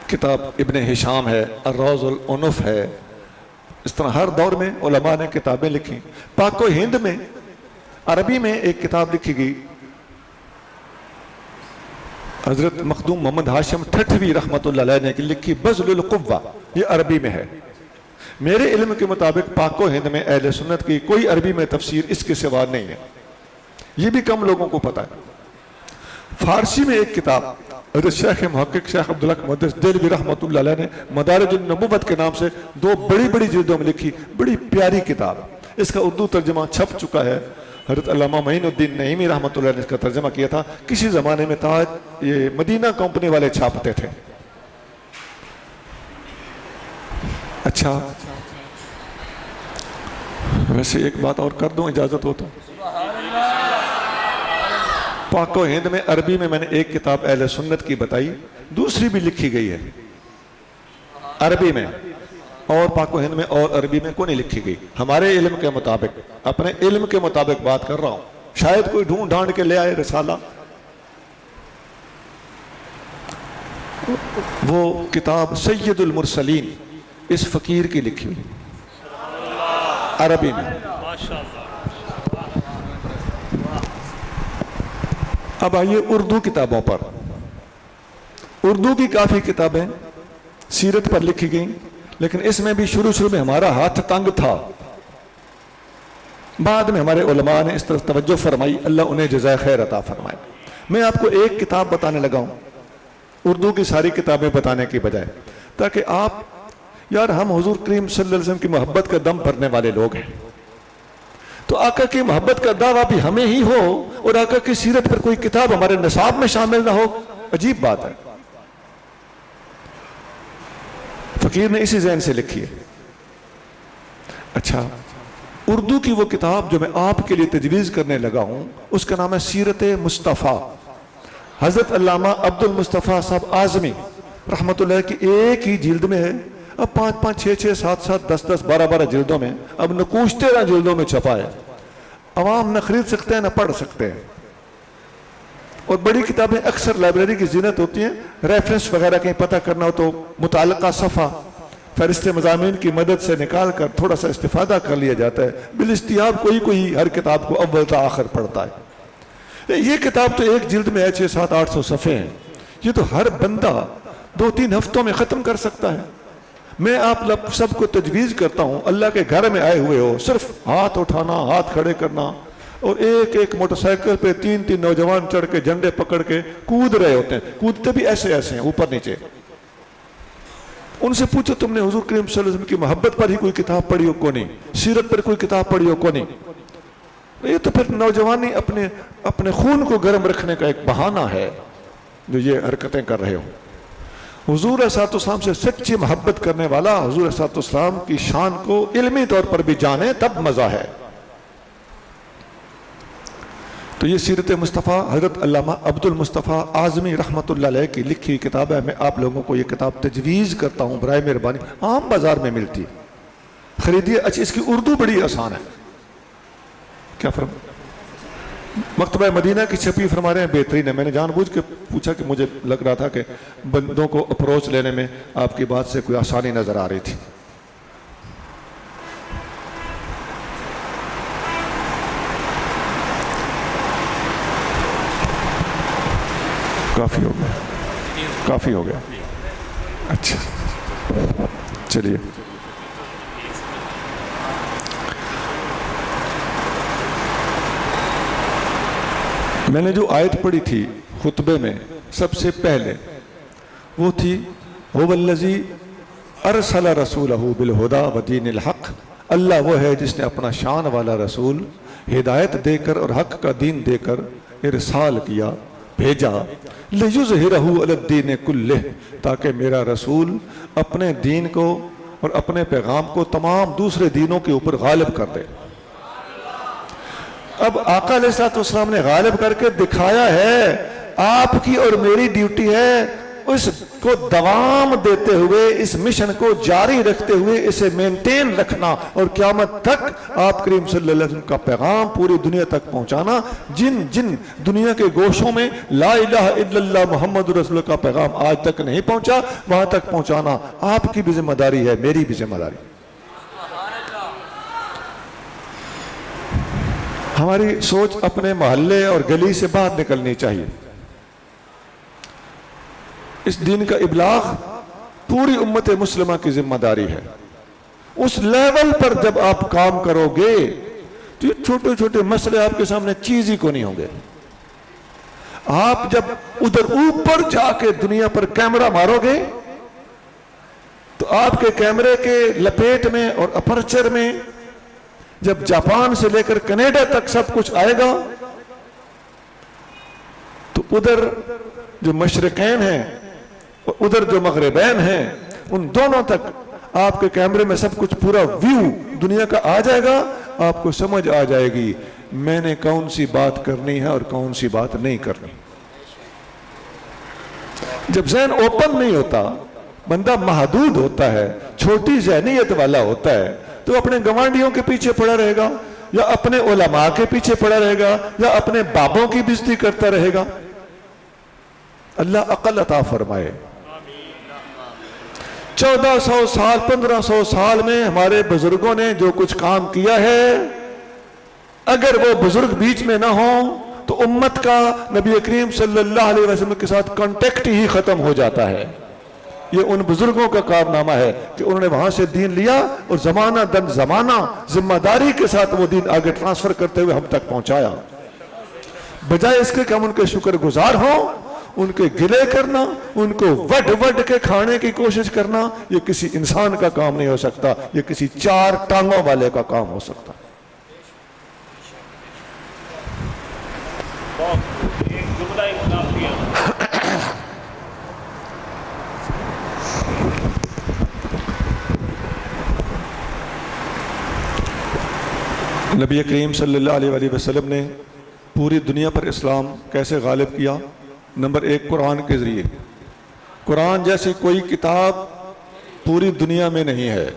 کتاب ابن ہشام ہے، الروض العنف ہے۔ اس طرح ہر دور میں علماء نے کتابیں لکھی۔ پاک و ہند میں عربی میں ایک کتاب لکھی گئی، حضرت مخدوم محمد ہاشم ٹھٹوی رحمۃ اللہ علیہ نے لکھی، بذل القوہ، یہ عربی میں ہے۔ میرے علم کے مطابق پاک و ہند میں اہل سنت کی کوئی عربی میں تفسیر اس کے سوا نہیں ہے، یہ بھی کم لوگوں کو پتہ ہے۔ فارسی میں ایک کتاب حضرت شیخ محقق شیخ عبدالحق محدث دہلوی رحمۃ اللہ علیہ نے مدارج النبوت کے نام سے 2 بڑی بڑی جلدوں میں لکھی، بڑی پیاری کتاب۔ اس کا اردو ترجمہ چھپ چکا ہے، حضرت علامہ معین الدین نعیمی رحمۃ اللہ نے اس کا ترجمہ کیا تھا۔ کسی زمانے میں تھا، یہ مدینہ کمپنی والے چھاپتے تھے۔ اچھا، ویسے ایک بات اور کر دوں، اجازت ہو تو؟ پاک و ہند میں عربی میں نے ایک کتاب اہل سنت کی بتائی، دوسری بھی لکھی گئی ہے عربی میں، اور پاک و ہند میں اور عربی میں کوئی نہیں لکھی گئی۔ ہمارے علم کے مطابق، اپنے علم کے مطابق بات کر رہا ہوں، شاید کوئی ڈھونڈ ڈھانڈ کے لے آئے رسالہ۔ وہ کتاب سید المرسلین اس فقیر کی لکھی ہوئی عربی میں۔ اب آئیے اردو کتابوں پر۔ اردو کی کافی کتابیں سیرت پر لکھی گئیں، لیکن اس میں بھی شروع میں ہمارا ہاتھ تنگ تھا۔ بعد میں ہمارے علماء نے اس طرف توجہ فرمائی، اللہ انہیں جزائے خیر عطا فرمائے۔ میں آپ کو ایک کتاب بتانے لگا ہوں، اردو کی ساری کتابیں بتانے کی بجائے، تاکہ آپ، یار ہم حضور کریم صلی اللہ علیہ وسلم کی محبت کا دم بھرنے والے لوگ ہیں، تو آقا کی محبت کا دعویٰ بھی ہمیں ہی ہو اور آقا کی سیرت پر کوئی کتاب ہمارے نصاب میں شامل نہ ہو، عجیب بات ہے۔ فقیر نے اسی ذہن سے لکھی ہے۔ اچھا، اردو کی وہ کتاب جو میں آپ کے لیے تجویز کرنے لگا ہوں، اس کا نام ہے سیرت مصطفیٰ۔ حضرت علامہ عبد المصطفیٰ صاحب اعظمی رحمت اللہ کی ایک ہی جلد میں ہے، اب 5 6 7 7 10 10 12 جلدوں میں، اب نقوش 13 جلدوں میں چھپا ہے۔ عوام نہ خرید سکتے ہیں نہ پڑھ سکتے ہیں، اور بڑی کتابیں اکثر لائبریری کی زینت ہوتی ہیں، ریفرنس وغیرہ کہیں پتہ کرنا ہو تو متعلقہ صفحہ فہرست مضامین کی مدد سے نکال کر تھوڑا سا استفادہ کر لیا جاتا ہے۔ بالاستیاب کوئی ہر کتاب کو اول تا آخر پڑھتا ہے۔ یہ کتاب تو ایک جلد میں ہے، 6 7 800 صفحے ہیں، یہ تو ہر بندہ 2 3 ہفتوں میں ختم کر سکتا ہے۔ میں آپ سب کو تجویز کرتا ہوں، اللہ کے گھر میں آئے ہوئے ہو، صرف ہاتھ اٹھانا، ہاتھ کھڑے کرنا، اور ایک موٹر سائیکل پہ 3 نوجوان چڑھ کے جھنڈے پکڑ کے کود رہے ہوتے ہیں، کودتے بھی ایسے ہیں اوپر نیچے۔ ان سے پوچھو تم نے حضور کریم صلی اللہ علیہ وسلم کی محبت پر ہی کوئی کتاب پڑھی ہو کو نہیں، سیرت پر کوئی کتاب پڑھی ہو کو نہیں۔ یہ تو پھر نوجوانی اپنے خون کو گرم رکھنے کا ایک بہانہ ہے جو یہ حرکتیں کر رہے ہو۔ حضور علیہ السلام سے سچی محبت کرنے والا حضور علیہ السلام کی شان کو علمی طور پر بھی جانے تب مزہ ہے۔ تو یہ سیرت مصطفیٰ حضرت علامہ عبد المصطفیٰ اعظمی رحمۃ اللہ علیہ کی لکھی کتاب ہے۔ میں آپ لوگوں کو یہ کتاب تجویز کرتا ہوں برائے مہربانی، عام بازار میں ملتی، خریدیے۔ اچھا اس کی اردو بڑی آسان ہے، کیا فرما مکتبہ مدینہ کی چھپی فرما رہے ہیں بہترین ہے۔ میں نے جان بوجھ کے پوچھا کہ مجھے لگ رہا تھا کہ بندوں کو اپروچ لینے میں آپ کی بات سے کوئی آسانی نظر آ رہی تھی۔ کافی ہو گیا، کافی ہو گیا، اچھا چلیے۔ میں نے جو آیت پڑھی تھی خطبے میں سب سے پہلے وہ تھی هو الذی ارسل رسولہ بالہدی ودین الحق، اللہ وہ ہے جس نے اپنا شان والا رسول ہدایت دے کر اور حق کا دین دے کر ارسال کیا، بھیجا، لیظہرہ علی الدین کلہ، تاکہ میرا رسول اپنے دین کو اور اپنے پیغام کو تمام دوسرے دینوں کے اوپر غالب کر دے۔ اب آقا علیہ السلام نے غالب کر کے دکھایا ہے، آپ کی اور میری ڈیوٹی ہے اس کو دوام دیتے ہوئے، اس مشن کو جاری رکھتے ہوئے اسے مینٹین رکھنا اور قیامت تک آپ کریم صلی اللہ علیہ وسلم کا پیغام پوری دنیا تک پہنچانا۔ جن جن دنیا کے گوشوں میں لا الہ الا اللہ محمد رسول اللہ کا پیغام آج تک نہیں پہنچا، وہاں تک پہنچانا آپ کی بھی ذمہ داری ہے، میری بھی ذمہ داری۔ ہماری سوچ اپنے محلے اور گلی سے باہر نکلنی چاہیے۔ اس دین کا ابلاغ پوری امت مسلمہ کی ذمہ داری ہے۔ اس لیول پر جب آپ کام کرو گے تو یہ چھوٹے چھوٹے مسئلے آپ کے سامنے چیز ہی کو نہیں ہوں گے۔ آپ جب ادھر اوپر جا کے دنیا پر کیمرہ مارو گے تو آپ کے کیمرے کے لپیٹ میں اور اپرچر میں جب جاپان سے لے کر کینیڈا تک سب کچھ آئے گا تو ادھر جو مشرقین ہیں ادھر جو مغربین ہیں، ان دونوں تک آپ کے کیمرے میں سب کچھ پورا ویو دنیا کا آ جائے گا۔ آپ کو سمجھ آ جائے گی میں نے کون سی بات کرنی ہے اور کون سی بات نہیں کرنی۔ جب ذہن اوپن نہیں ہوتا، بندہ محدود ہوتا ہے، چھوٹی ذہنیت والا ہوتا ہے، تو اپنے گوانڈیوں کے پیچھے پڑا رہے گا، یا اپنے علماء کے پیچھے پڑا رہے گا، یا اپنے بابوں کی بےزتی کرتا رہے گا۔ اللہ عقل عطا فرمائے۔ 1400 سال 1500 سال میں ہمارے بزرگوں نے جو کچھ کام کیا ہے، اگر وہ بزرگ بیچ میں نہ ہوں تو امت کا نبی کریم صلی اللہ علیہ وسلم کے ساتھ کانٹیکٹ ہی ختم ہو جاتا ہے۔ یہ ان بزرگوں کا کارنامہ ہے کہ انہوں نے وہاں سے دین لیا اور زمانہ در زمانہ ذمہ داری کے ساتھ وہ دین آگے ٹرانسفر کرتے ہوئے ہم تک پہنچایا۔ بجائے اس کے کہ ہم ان کے شکر گزار ہوں، ان کے گلے کرنا، ان کو وڈ وڈ کے کھانے کی کوشش کرنا، یہ کسی انسان کا کام نہیں ہو سکتا، یہ کسی 4 ٹانگوں والے کا کام ہو سکتا۔ نبی کریم صلی اللہ علیہ وسلم نے پوری دنیا پر اسلام کیسے غالب کیا؟ نمبر 1 قرآن کے ذریعے۔ قرآن جیسی کوئی کتاب پوری دنیا میں نہیں ہے۔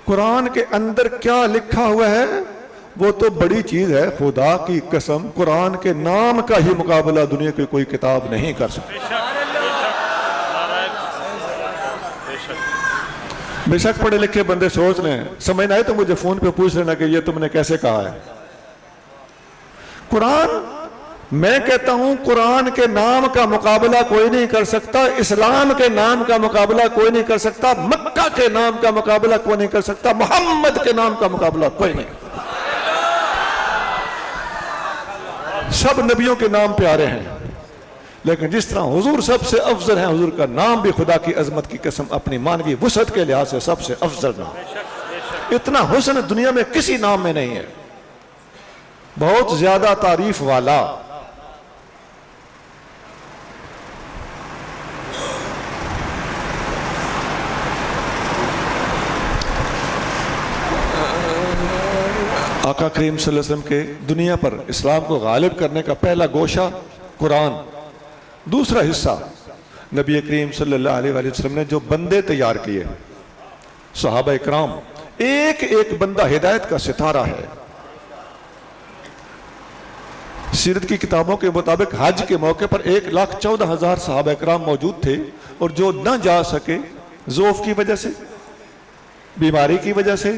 قرآن کے اندر کیا لکھا ہوا ہے وہ تو بڑی چیز ہے، خدا کی قسم قرآن کے نام کا ہی مقابلہ دنیا کی کوئی کتاب نہیں کر سکتی۔ بے شک پڑھے لکھے بندے سوچ لیں، سمجھ نہ آئے تو مجھے فون پہ پوچھ لینا کہ یہ تم نے کیسے کہا ہے۔ قرآن، میں کہتا ہوں قرآن کے نام کا مقابلہ کوئی نہیں کر سکتا، اسلام کے نام کا مقابلہ کوئی نہیں کر سکتا، مکہ کے نام کا مقابلہ کوئی نہیں کر سکتا، محمد کے نام کا مقابلہ کوئی نہیں۔ سب نبیوں کے نام پیارے ہیں، لیکن جس طرح حضور سب سے افضل ہیں، حضور کا نام بھی خدا کی عظمت کی قسم اپنی مانوی وسعت کے لحاظ سے سب سے افضل نام۔ اتنا حسن دنیا میں کسی نام میں نہیں ہے، بہت زیادہ تعریف والا۔ آقا کریم صلی اللہ علیہ وسلم کے دنیا پر اسلام کو غالب کرنے کا پہلا گوشہ قرآن، دوسرا حصہ نبی کریم صلی اللہ علیہ وآلہ وسلم نے جو بندے تیار کیے، صحابہ اکرام، ایک ایک بندہ ہدایت کا ستارہ ہے۔ سیرت کی کتابوں کے مطابق حج کے موقع پر 1,14,000 صحابہ اکرام موجود تھے، اور جو نہ جا سکے ضعف کی وجہ سے، بیماری کی وجہ سے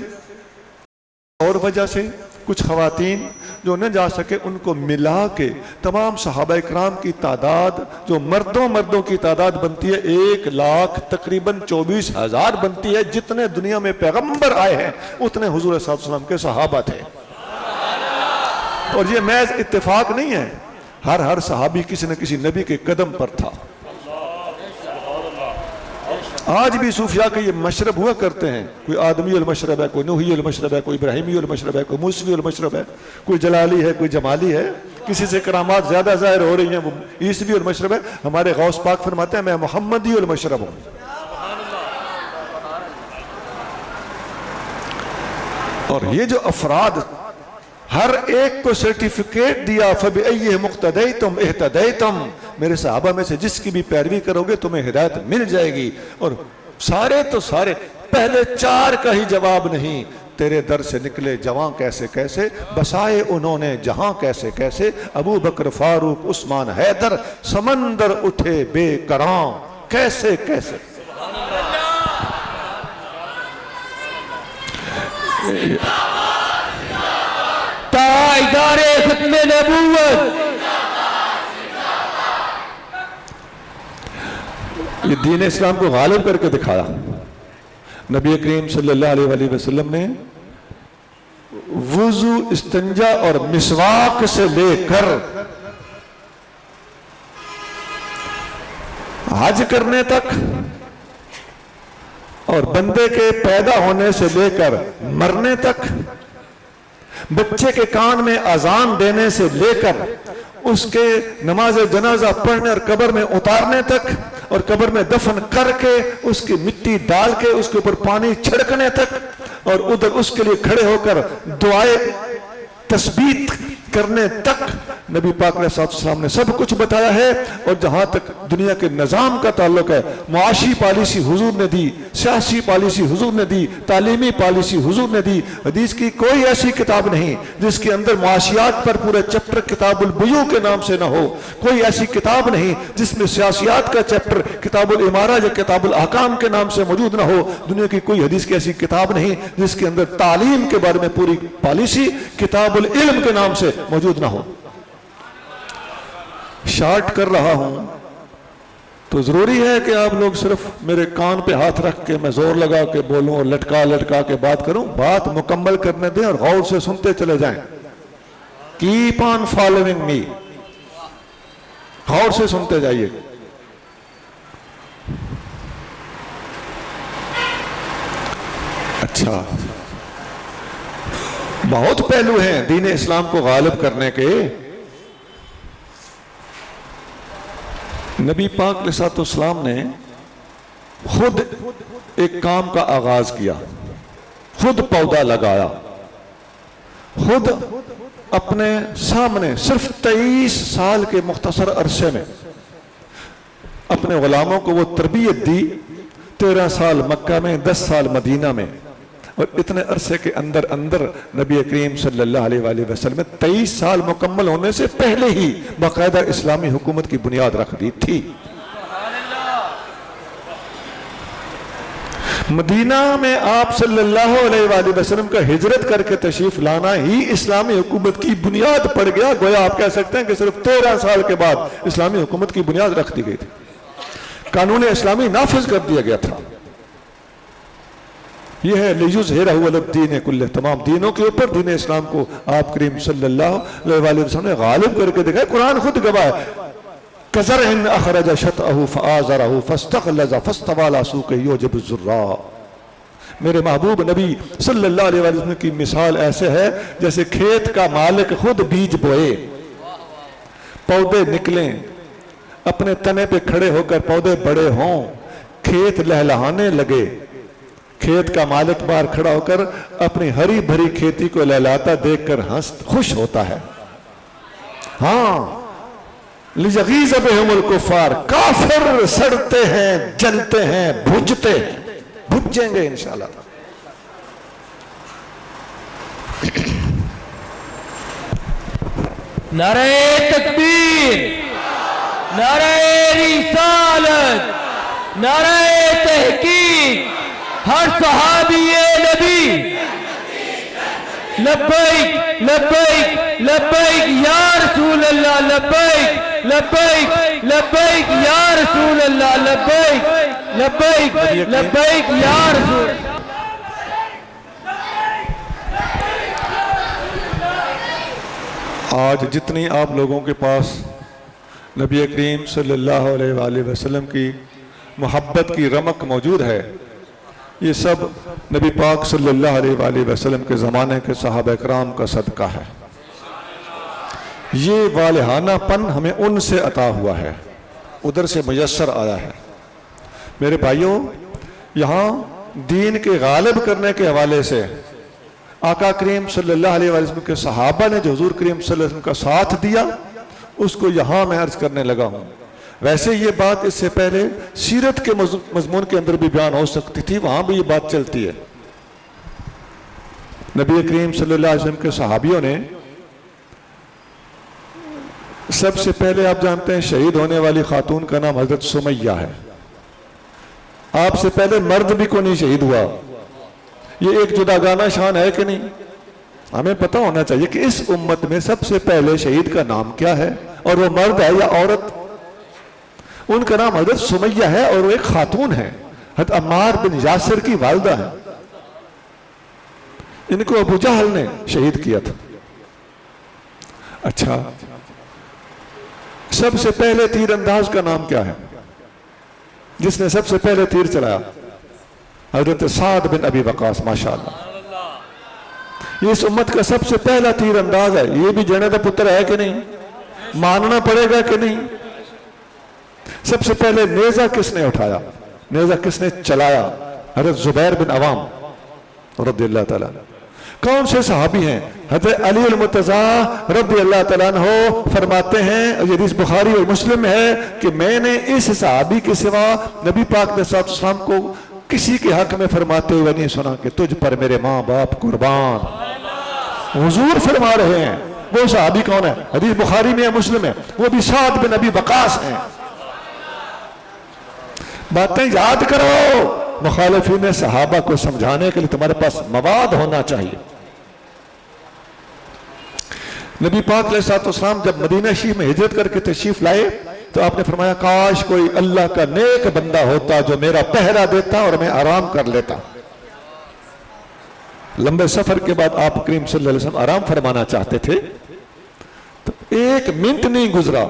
اور وجہ سے، کچھ خواتین جو نہ جا سکے، ان کو ملا کے تمام صحابہ اکرام کی تعداد جو مردوں کی تعداد بنتی ہے 1,00,000 تقریباً 24,000 بنتی ہے۔ جتنے دنیا میں پیغمبر آئے ہیں اتنے حضور صلی اللہ علیہ وسلم کے صحابہ تھے، اور یہ محض اتفاق نہیں ہے، ہر صحابی کسی نہ کسی نبی کے قدم پر تھا۔ آج بھی صوفیاء کے یہ مشرب ہوا کرتے ہیں، کوئی آدمی المشرب ہے، کوئی نوحی المشرب ہے، کوئی ابراہیمی المشرب ہے، کوئی موسوی المشرب ہے، کوئی جلالی ہے، کوئی جمالی ہے، کسی سے کرامات زیادہ ظاہر ہو رہی ہیں وہ عیسوی المشرب ہے۔ ہمارے غوث پاک فرماتے ہیں میں محمدی المشرب ہوں۔ اور یہ جو افراد ہر ایک کو سرٹیفکیٹ دیا، فَبِأَيِّهِ مُقْتَدَيْتُمْ اِهْتَدَيْتُمْ، میرے صحابہ میں سے جس کی بھی پیروی کرو گے تمہیں ہدایت مل جائے گی۔ اور سارے تو سارے، پہلے 4 کا ہی جواب نہیں، تیرے در سے نکلے جوان کیسے کیسے، بسائے انہوں نے جہاں کیسے کیسے، ابو بکر فاروق عثمان حیدر، سمندر اٹھے بے کراں کیسے کیسے۔ تاجدار ختم نبوت، یہ دین اسلام کو غالب کر کے دکھایا۔ نبی کریم صلی اللہ علیہ وآلہ وسلم نے وضو، استنجا اور مسواک سے لے کر حج کرنے تک، اور بندے کے پیدا ہونے سے لے کر مرنے تک، بچے کے کان میں اذان دینے سے لے کر اس کے نماز جنازہ پڑھنے اور قبر میں اتارنے تک، اور قبر میں دفن کر کے اس کی مٹی ڈال کے اس کے اوپر پانی چھڑکنے تک، اور ادھر اس کے لیے کھڑے ہو کر دعائے تثبیت کرنے تک نبی پاک علیہ السلام نے سب کچھ بتایا ہے۔ اور جہاں تک دنیا کے نظام کا تعلق ہے، معاشی پالیسی حضور نے دی، سیاسی پالیسی حضور نے دی، تعلیمی پالیسی حضور نے دی۔ حدیث کی کوئی ایسی کتاب نہیں جس کے اندر معاشیات پر پورے چیپٹر کتاب البیوع کے نام سے نہ ہو، کوئی ایسی کتاب نہیں جس میں سیاسیات کا چیپٹر کتاب الامارہ یا کتاب الاحکام کے نام سے موجود نہ ہو۔ دنیا کی کوئی حدیث کی ایسی کتاب نہیں جس کے اندر تعلیم کے بارے میں پوری پالیسی کتاب العلم کے نام سے موجود نہ ہو۔ شارٹ کر رہا ہوں تو ضروری ہے کہ آپ لوگ صرف میرے کان پہ ہاتھ رکھ کے میں زور لگا کے بولوں اور لٹکا کے بات کروں؟ بات مکمل کرنے دیں اور غور سے سنتے چلے جائیں۔ Keep on following me، غور سے سنتے جائیے۔ اچھا، بہت پہلو ہیں دین اسلام کو غالب کرنے کے۔ نبی پاک علیہ السلام نے خود ایک کام کا آغاز کیا، خود پودا لگایا، خود اپنے سامنے صرف 23 سال کے مختصر عرصے میں اپنے غلاموں کو وہ تربیت دی، 13 سال مکہ میں، 10 سال مدینہ میں، اور اتنے عرصے کے اندر نبی کریم صلی اللہ علیہ وآلہ وسلم 23 سال مکمل ہونے سے پہلے ہی باقاعدہ اسلامی حکومت کی بنیاد رکھ دی تھی۔ مدینہ میں آپ صلی اللہ علیہ وآلہ وسلم کا ہجرت کر کے تشریف لانا ہی اسلامی حکومت کی بنیاد پڑ گیا۔ گویا آپ کہہ سکتے ہیں کہ صرف 13 سال کے بعد اسلامی حکومت کی بنیاد رکھ دی گئی تھی، قانون اسلامی نافذ کر دیا گیا تھا۔ یہ ہے لِيُظْهِرَهُ عَلَى الدِّينِ كُلِّهِ، تمام دینوں کے اوپر دین اسلام کو آپ کریم صلی اللہ علیہ وآلہ وسلم نے غالب کر کے دکھایا۔ قرآن خود گواہ ہے، كَزَرْعٍ أَخْرَجَ شَطْأَهُ فَآزَرَهُ فَاسْتَغْلَظَ فَاسْتَوَىٰ عَلَىٰ سُوقِهِ يُعْجِبُ الزُّرَّاعَ۔ میرے محبوب نبی صلی اللہ علیہ وسلم کی مثال ایسے ہے جیسے کھیت کا مالک خود بیج بوئے، پودے نکلیں، اپنے تنے پہ کھڑے ہو کر پودے بڑے ہوں، کھیت لہلہانے لگے، کھیت کا مالک باہر کھڑا ہو کر اپنی ہری بھری کھیتی کو لہلاتا دیکھ کر خوش ہوتا ہے. ہاں لِيَغِيظَ بِهِمُ الْكُفَّارِ، کافر سڑتے ہیں، جلتے ہیں، بھجتے ہیں، بھجیں گے انشاءاللہ. نعرہ تکبیر، نعرہ رسالت، نعرہ تحقیق. ہر صحابی نبی لبیک لبیک لبیک یا رسول اللہ، لبیک لبیک لبیک یا رسول اللہ، لبیک لبیک لبیک یا رسول. آج جتنی آپ لوگوں کے پاس نبی کریم صلی اللہ علیہ وآلہ وسلم کی محبت کی رمق موجود ہے، یہ سب نبی پاک صلی اللہ علیہ وآلہ وسلم کے زمانے کے صحابہ کرام کا صدقہ ہے. یہ والہانہ پن ہمیں ان سے عطا ہوا ہے، ادھر سے میسر آیا ہے. میرے بھائیوں، یہاں دین کے غالب کرنے کے حوالے سے آقا کریم صلی اللہ علیہ وسلم کے صحابہ نے جو حضور کریم صلی اللہ علیہ وسلم کا ساتھ دیا، اس کو یہاں میں عرض کرنے لگا ہوں. ویسے یہ بات اس سے پہلے سیرت کے مضمون کے اندر بھی بیان ہو سکتی تھی، وہاں بھی یہ بات چلتی ہے. نبی کریم صلی اللہ علیہ وسلم کے صحابیوں نے سب سے پہلے آپ جانتے ہیں شہید ہونے والی خاتون کا نام حضرت سمیہ ہے. آپ سے پہلے مرد بھی کو نہیں شہید ہوا. یہ ایک جداگانہ شان ہے کہ نہیں؟ ہمیں پتہ ہونا چاہیے کہ اس امت میں سب سے پہلے شہید کا نام کیا ہے، اور وہ مرد ہے یا عورت. ان کا نام حضرت سمیہ ہے اور وہ ایک خاتون ہے، حضرت عمار بن یاسر کی والدہ ہے. ان کو ابو جہل نے شہید کیا تھا. اچھا، سب سے پہلے تیر انداز کا نام کیا ہے؟ جس نے سب سے پہلے تیر چلایا حضرت سعد بن ابی وقاص. ماشاءاللہ، یہ اس امت کا سب سے پہلا تیر انداز ہے. یہ بھی جنے دا پتر ہے کہ نہیں؟ ماننا پڑے گا کہ نہیں؟ سب سے پہلے نیزہ کس نے اٹھایا، نیزہ کس نے چلایا؟ حضرت زبیر بن عوام رضی اللہ تعالیٰ. کون سے صحابی ہیں؟ حضرت علی المرتضیٰ رضی اللہ تعالیٰ عنہ فرماتے ہیں، یہ حدیث بخاری اور مسلم میں ہے کہ میں نے اس صحابی کے سوا نبی پاک علیہ السلام کو کسی کے حق میں فرماتے ہوئے نہیں سنا کہ تجھ پر میرے ماں باپ قربان. حضور فرما رہے ہیں. وہ صحابی کون ہے؟ حدیث بخاری میں ہے، مسلم ہے. وہ بھی سعد بن ابی وقاص ہیں. باتیں یاد کرو. مخالفین صحابہ کو سمجھانے کے لیے تمہارے پاس مواد ہونا چاہیے. نبی پاک علیہ السلام جب مدینہ شریف میں ہجرت کر کے تشریف لائے تو آپ نے فرمایا کاش کوئی اللہ کا نیک بندہ ہوتا جو میرا پہرا دیتا اور میں آرام کر لیتا. لمبے سفر کے بعد آپ کریم صلی اللہ علیہ وسلم آرام فرمانا چاہتے تھے تو ایک منٹ نہیں گزرا،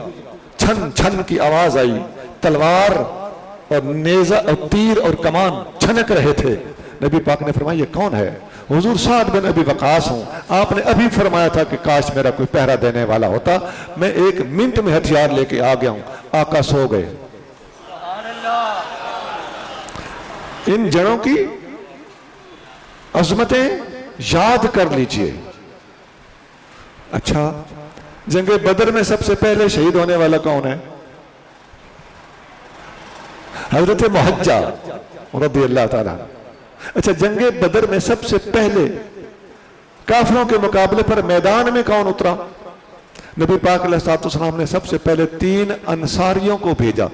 چھن چھن کی آواز آئی. تلوار اور نیزہ اور تیر اور کمان چھنک رہے تھے. نبی پاک نے فرمایا یہ کون ہے؟ حضور سعد بن ابی وقاص ہوں. آپ نے ابھی فرمایا تھا کہ کاش میرا کوئی پہرا دینے والا ہوتا، میں ایک منٹ میں ہتھیار لے کے آ گیا ہوں. آقا سو گئے. ان جڑوں کی عظمتیں یاد کر لیجئے. اچھا، جنگ بدر میں سب سے پہلے شہید ہونے والا کون ہے؟ حضرت محجہ رضی اللہ تعالیٰ. اچھا، جنگ بدر میں سب سے پہلے کافروں کے مقابلے پر میدان میں کون اترا؟ نبی پاک علیہ السلام نے سب سے پہلے 3 انصاریوں کو بھیجا.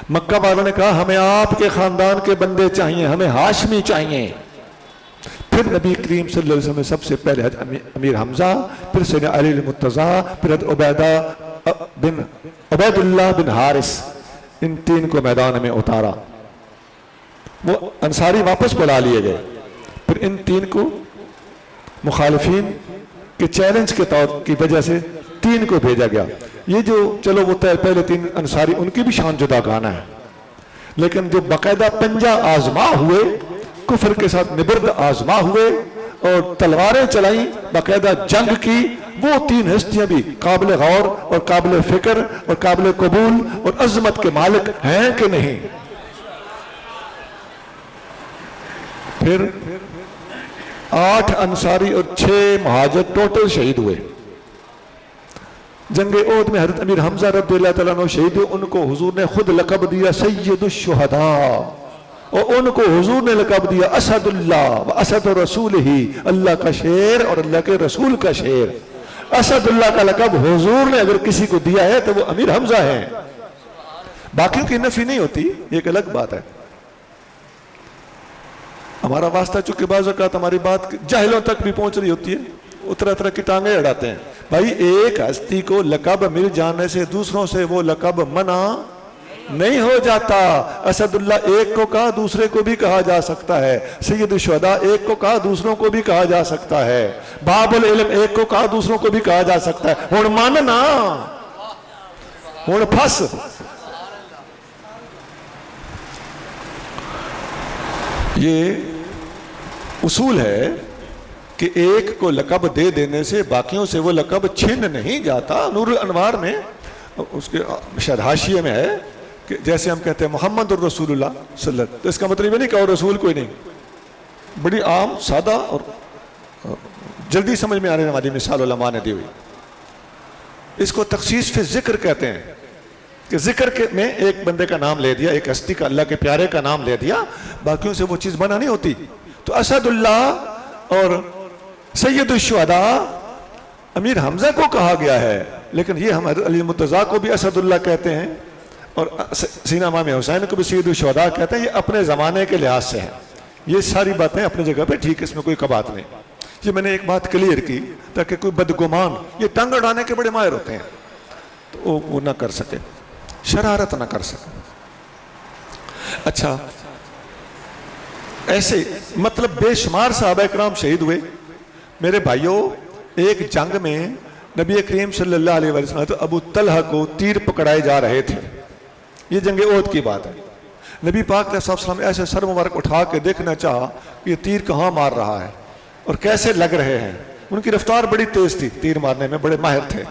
مکہ والوں نے کہا ہمیں آپ کے خاندان کے بندے چاہیے، ہمیں ہاشمی چاہیے. پھر نبی کریم صلی اللہ علیہ وسلم نے سب سے پہلے امیر حمزہ، پھر سیدنا علی المرتضیٰ، پھر عبید اللہ بن حارث، ان 3 کو میدان میں اتارا. وہ انصاری واپس بلا لیے گئے. پھر ان 3 کو مخالفین کے چیلنج کے طور کی وجہ سے 3 کو بھیجا گیا. یہ جو چلو وہ پہلے 3 انصاری ان کی بھی شان جدا گانا ہے، لیکن جو باقاعدہ پنجہ آزما ہوئے، کفر کے ساتھ نبرد آزما ہوئے اور تلواریں چلائیں، باقاعدہ جنگ کی، وہ 3 ہستیاں بھی قابل غور اور قابل فکر اور قابل قبول اور عظمت کے مالک ہیں کہ نہیں؟ پھر 8 انصاری اور 6 مہاجر ٹوٹل شہید ہوئے. جنگ احد میں حضرت امیر حمزہ رضی اللہ تعالیٰ عنہ شہید ہوئے. ان کو حضور نے خود لقب دیا سید الشہداء، اور ان کو حضور نے لقب دیا اسد اللہ و اسد رسول ہی، اللہ کا شیر اور اللہ کے رسول کا شیر. اسد اللہ کا لقب حضور نے اگر کسی کو دیا ہے تو وہ امیر حمزہ ہیں. باقیوں کی نفی نہیں ہوتی، یہ ایک الگ بات ہے. ہمارا واسطہ چونکہ بعض اوقات ہماری بات جاہلوں تک بھی پہنچ رہی ہوتی ہے، وہ طرح طرح کی ٹانگیں اڑاتے ہیں. بھائی ایک ہستی کو لقب مل جانے سے دوسروں سے وہ لقب منع نہیں ہو جاتا. اسد اللہ ایک کو کہا دوسرے کو بھی کہا جا سکتا ہے. سید الشہداء ایک کو کہا دوسروں کو بھی کہا جا سکتا ہے. باب العلم ایک کو کہا دوسروں کو بھی کہا جا سکتا ہے. ہن ماننا ہن پھس. یہ اصول ہے کہ ایک کو لقب دے دینے سے باقیوں سے وہ لقب چھن نہیں جاتا. نور الانوار میں اس کے شاید حاشیے میں ہے کہ جیسے ہم کہتے ہیں محمد الرسول اللہ صلی اللہ علیہ وسلم، تو اس کا مطلب یہ نہیں کہ اور رسول کوئی نہیں. بڑی عام سادہ اور جلدی سمجھ میں آنے والی مثال علماء نے دی ہوئی. اس کو تخصیص فی ذکر کہتے ہیں کہ ذکر میں ایک بندے کا نام لے دیا، ایک ہستی کا، اللہ کے پیارے کا نام لے دیا، باقیوں سے وہ چیز بنا نہیں ہوتی. تو اسد اللہ اور سید الشہداء امیر حمزہ کو کہا گیا ہے، لیکن یہ ہم علی مرتضیٰ کو بھی اسد اللہ کہتے ہیں اور سینہ امام حسین کو بھی سید الشہداء کہتے ہیں. یہ اپنے زمانے کے لحاظ سے ہیں. یہ ساری باتیں اپنی جگہ پہ ٹھیک، اس میں کوئی کبات نہیں. یہ میں نے ایک بات کلیئر کی تاکہ کوئی بدگمان، یہ ٹنگ اڑانے کے بڑے ماہر ہوتے ہیں، تو وہ نہ کر سکے، شرارت نہ کر سکے. اچھا، ایسے مطلب بے شمار صحابہ کرام شہید ہوئے. میرے بھائیوں، ایک جنگ میں نبی کریم صلی اللہ علیہ وسلم تو ابو طلحہ کو تیر پکڑائے جا رہے تھے. یہ جنگ احد کی بات ہے. نبی پاک علیہ السلام نے ایسے سر مبارک اٹھا کے دیکھنا چاہا کہ یہ تیر کہاں مار رہا ہے اور کیسے لگ رہے ہیں. ان کی رفتار بڑی تیز تھی، تیر مارنے میں بڑے ماہر تھے.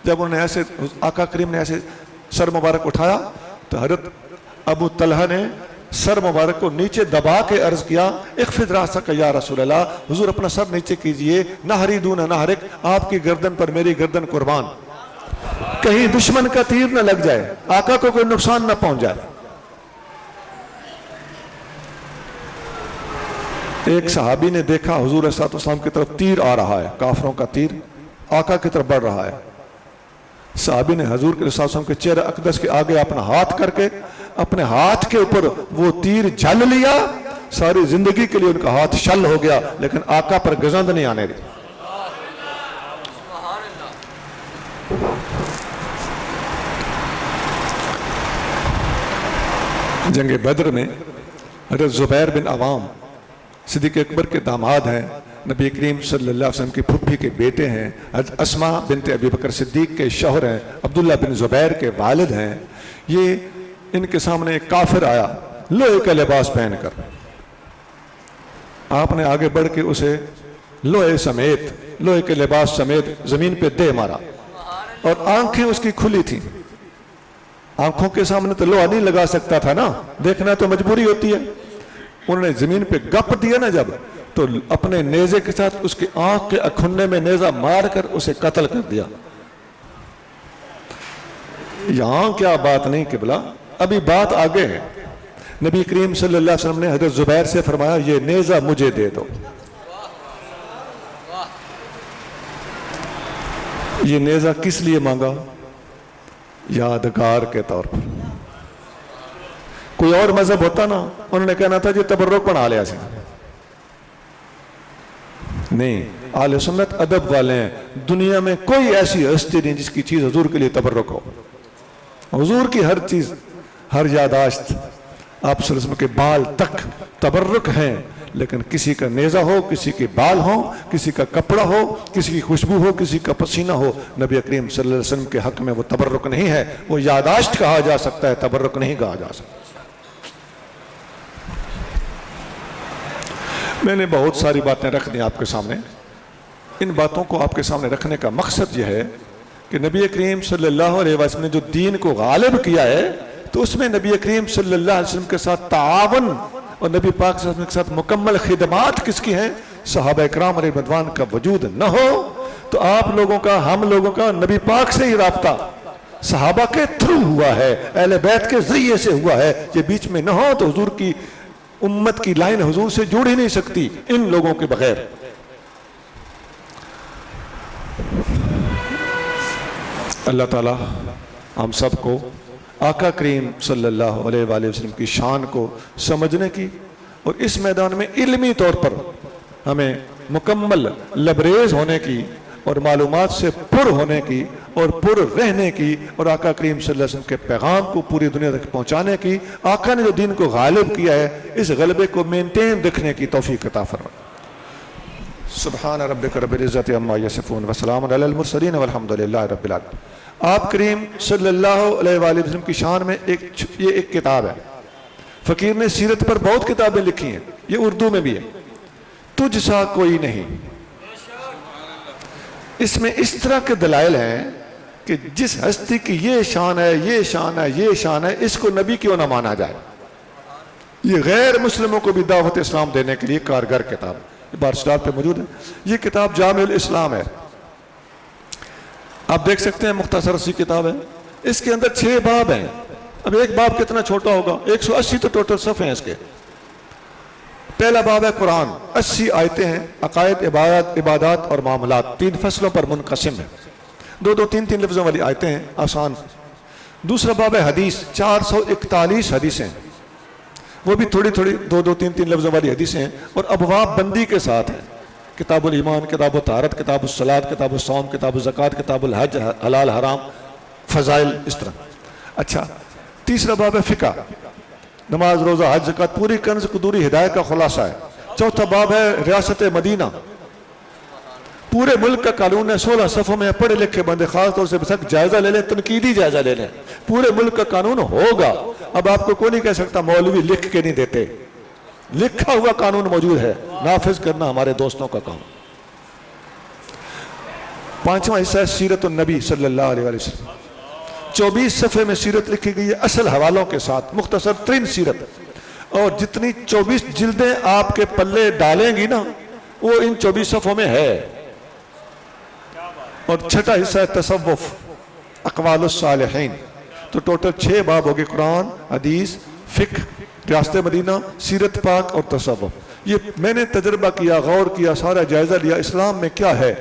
جب انہوں نے ایسے آقا کریم نے ایسے سر مبارک اٹھایا تو حضرت ابو طلحہ نے سر مبارک کو نیچے دبا کے عرض کیا اخفض راسک یا رسول اللہ، حضور اپنا سر نیچے کیجئے، نہری دون نہرک، آپ کی گردن پر میری گردن قربان، کہیں دشمن کا تیر نہ لگ جائے، آقا کو کوئی نقصان نہ پہنچ جائے. ایک صحابی نے دیکھا حضور صلی اللہ علیہ وسلم کی طرف تیر آ رہا ہے، کافروں کا تیر آقا کی طرف بڑھ رہا ہے. صحابی نے حضور کے صلی اللہ علیہ وسلم کے چہرہ اقدس کے آگے اپنا ہاتھ کر کے اپنے ہاتھ کے اوپر وہ تیر جھل لیا. ساری زندگی کے لیے ان کا ہاتھ شل ہو گیا، لیکن آقا پر گزند نہیں آنے دی. جنگ بدر میں حضرت زبیر بن عوام صدیق اکبر کے داماد ہیں، نبی کریم صلی اللہ علیہ وسلم کی پھپھی کے بیٹے ہیں، حضرت اسماء بنت ابی بکر صدیق کے شوہر ہیں، عبداللہ بن زبیر کے والد ہیں. یہ ان کے سامنے ایک کافر آیا لوہے کا لباس پہن کر. آپ نے آگے بڑھ کے اسے لوہے سمیت، لوہے کے لباس سمیت زمین پہ دے مارا، اور آنکھیں اس کی کھلی تھیں. آنکھوں کے سامنے تو لوہا نہیں لگا سکتا تھا نا، دیکھنا تو مجبوری ہوتی ہے. انہوں نے زمین پہ گپ دیا نا جب، تو اپنے نیزے کے ساتھ اس کی آنکھ کے اکھنے میں نیزہ مار کر اسے قتل کر دیا. یہاں کیا بات نہیں قبلہ، ابھی بات آگے ہے. نبی کریم صلی اللہ علیہ وسلم نے حضرت زبیر سے فرمایا یہ نیزہ مجھے دے دو. یہ نیزہ کس لیے مانگا؟ یادگار کے طور پر. کوئی اور مذہب ہوتا نا، انہوں نے کہنا تھا جی تبرک بنا لیا سی. نہیں، اہل سنت ادب والے ہیں. دنیا میں کوئی ایسی ہستی نہیں جس کی چیز حضور کے لیے تبرک ہو. حضور کی ہر چیز، ہر یاداشت، آپ صلی اللہ علیہ وسلم کے بال تک تبرک ہیں، لیکن کسی کا نیزہ ہو، کسی کے بال ہو، کسی کا کپڑا ہو، کسی کی خوشبو ہو، کسی کا پسینہ ہو، نبی کریم صلی اللہ علیہ وسلم کے حق میں وہ تبرک نہیں ہے. وہ یاداشت کہا جا سکتا ہے، تبرک نہیں کہا جا سکتا. میں نے بہت ساری باتیں رکھ دیں آپ کے سامنے. ان باتوں کو آپ کے سامنے رکھنے کا مقصد یہ ہے کہ نبی کریم صلی اللہ علیہ وسلم نے جو دین کو غالب کیا ہے، تو اس میں نبی کریم صلی اللہ علیہ وسلم کے ساتھ تعاون اور نبی پاک صلی اللہ علیہ وسلم کے ساتھ مکمل خدمات کس کی ہیں؟ صحابہ اکرام علیہ رضوان کا وجود نہ ہو تو آپ لوگوں کا، ہم لوگوں کا نبی پاک سے ہی رابطہ صحابہ کے تھرو ہوا ہے، اہل بیت کے ذریعے سے ہوا ہے، یہ بیچ میں نہ ہو تو حضور کی امت کی لائن حضور سے جڑ ہی نہیں سکتی ان لوگوں کے بغیر۔ اللہ تعالی ہم سب کو آقا کریم صلی اللہ علیہ وآلہ وسلم کی شان کو سمجھنے کی اور اس میدان میں علمی طور پر ہمیں مکمل لبریز ہونے کی اور معلومات سے پر ہونے کی اور پر رہنے کی اور آقا کریم صلی اللہ علیہ وسلم کے پیغام کو پوری دنیا تک پہنچانے کی، آقا نے جو دین کو غالب کیا ہے اس غلبے کو مینٹین رکھنے کی توفیق عطا فرمائے۔ سبحان ربک رب العزت عما یصفون وسلام علی المرسلین والحمد للہ رب العالمین۔ آپ کریم صلی اللہ علیہ وآلہ وسلم کی شان میں یہ ایک کتاب ہے، فقیر نے سیرت پر بہت کتابیں لکھی ہیں، یہ اردو میں بھی ہے، تجھ سا کوئی نہیں۔ اس میں اس طرح کے دلائل ہیں کہ جس ہستی کی یہ شان ہے، یہ شان ہے، یہ شان ہے، اس کو نبی کیوں نہ مانا جائے۔ یہ غیر مسلموں کو بھی دعوت اسلام دینے کے لیے کارگر کتاب بارسٹار پہ موجود ہے۔ یہ کتاب جامع الاسلام ہے، آپ دیکھ سکتے ہیں، مختصر سی کتاب ہے، اس کے اندر 6 باب ہیں۔ اب ایک باب کتنا چھوٹا ہوگا، 180 تو ٹوٹل صفحے ہیں اس کے۔ پہلا باب ہے قرآن، 80 آیتیں ہیں، عقائد، عبادات اور معاملات، 3 فصلوں پر منقسم ہے، 2 3 لفظوں والی آیتیں ہیں، آسان۔ دوسرا باب ہے حدیث، 441 حدیثیں، وہ بھی تھوڑی 2 3 لفظوں والی حدیثیں ہیں، اور ابواب بندی کے ساتھ ہیں، کتاب الایمان، کتاب الطہارت، کتاب الصلاۃ، کتاب الصوم، کتاب الزکوٰۃ، کتاب الحج، حلال حرام، فضائل، اس طرح۔ اچھا، تیسرا باب ہے فقہ، نماز، روزہ، حج، زکوٰۃ، پوری کنز قدوری ہدایت کا خلاصہ ہے۔ چوتھا باب ہے ریاست مدینہ، پورے ملک کا قانون ہے، 16 صفحوں میں، پڑھے لکھے بندے خاص طور سے بسک جائزہ لے لیں، تنقیدی جائزہ لے لیں، پورے ملک کا قانون ہوگا۔ اب آپ کو کوئی نہیں کہہ سکتا مولوی لکھ کے نہیں دیتے، لکھا ہوا قانون موجود ہے، نافذ کرنا ہمارے دوستوں کا کام۔ 5واں حصہ ہے سیرت النبی صلی اللہ علیہ وسلم، 24 صفحے میں سیرت لکھی گئی ہے، اصل حوالوں کے ساتھ، مختصر ترین سیرت، اور جتنی 24 جلدیں آپ کے پلے ڈالیں گی نا وہ ان 24 صفحوں میں ہے۔ اور 6واں حصہ ہے تصوف، اقوال الصالحین، تو ٹوٹل 6 باب ہو گئے، قرآن، حدیث، فقہ، ریاست مدینہ، سیرت پاک اور تصوف۔ یہ میں نے تجربہ کیا، غور کیا، سارا جائزہ لیا اسلام میں کیا ہے،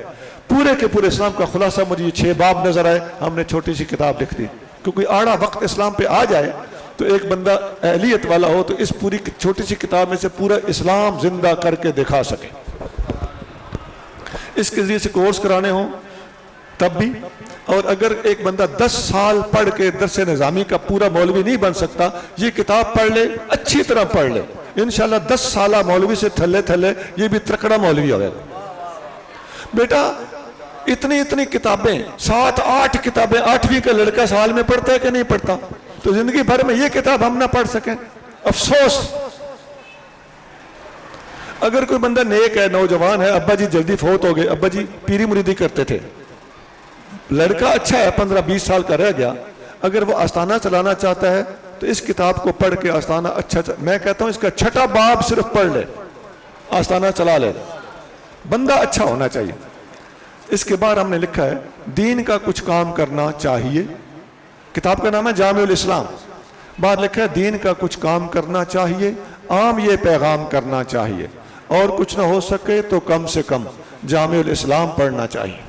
پورے کے پورے اسلام کا خلاصہ مجھے یہ 6 باب نظر آئے، ہم نے چھوٹی سی کتاب لکھ دی، کیونکہ آڑا وقت اسلام پہ آ جائے تو ایک بندہ اہلیت والا ہو تو اس پوری چھوٹی سی کتاب میں سے پورا اسلام زندہ کر کے دکھا سکے۔ اس کے ذریعے سے کورس کرانے ہوں تب بھی، اور اگر ایک بندہ 10 سال پڑھ کے درس نظامی کا پورا مولوی نہیں بن سکتا، یہ کتاب پڑھ لے، اچھی طرح پڑھ لے، انشاءاللہ 10 سالہ مولوی سے تھلے تھلے یہ بھی ترکڑا مولوی ہوئے۔ بیٹا اتنی کتابیں، 7-8 کتابیں، 8ویں کا لڑکا سال میں پڑھتا ہے کہ نہیں پڑھتا؟ تو زندگی بھر میں یہ کتاب ہم نہ پڑھ سکیں، افسوس۔ اگر کوئی بندہ نیک ہے، نوجوان ہے، ابا جی جلدی فوت ہو گئے، ابا جی پیری مریدی کرتے تھے، لڑکا اچھا ہے، 15-20 سال کا رہ گیا، اگر وہ آستانہ چلانا چاہتا ہے تو اس کتاب کو پڑھ کے آستانہ میں کہتا ہوں اس کا 6واں باب صرف پڑھ لے، آستانہ چلا لے، بندہ اچھا ہونا چاہیے۔ اس کے بعد ہم نے لکھا ہے دین کا کچھ کام کرنا چاہیے، کتاب کا نام ہے جامع الاسلام، بعد لکھا ہے دین کا کچھ کام کرنا چاہیے، عام یہ پیغام کرنا چاہیے، اور کچھ نہ ہو سکے تو کم سے کم جامع الاسلام پڑھنا چاہیے۔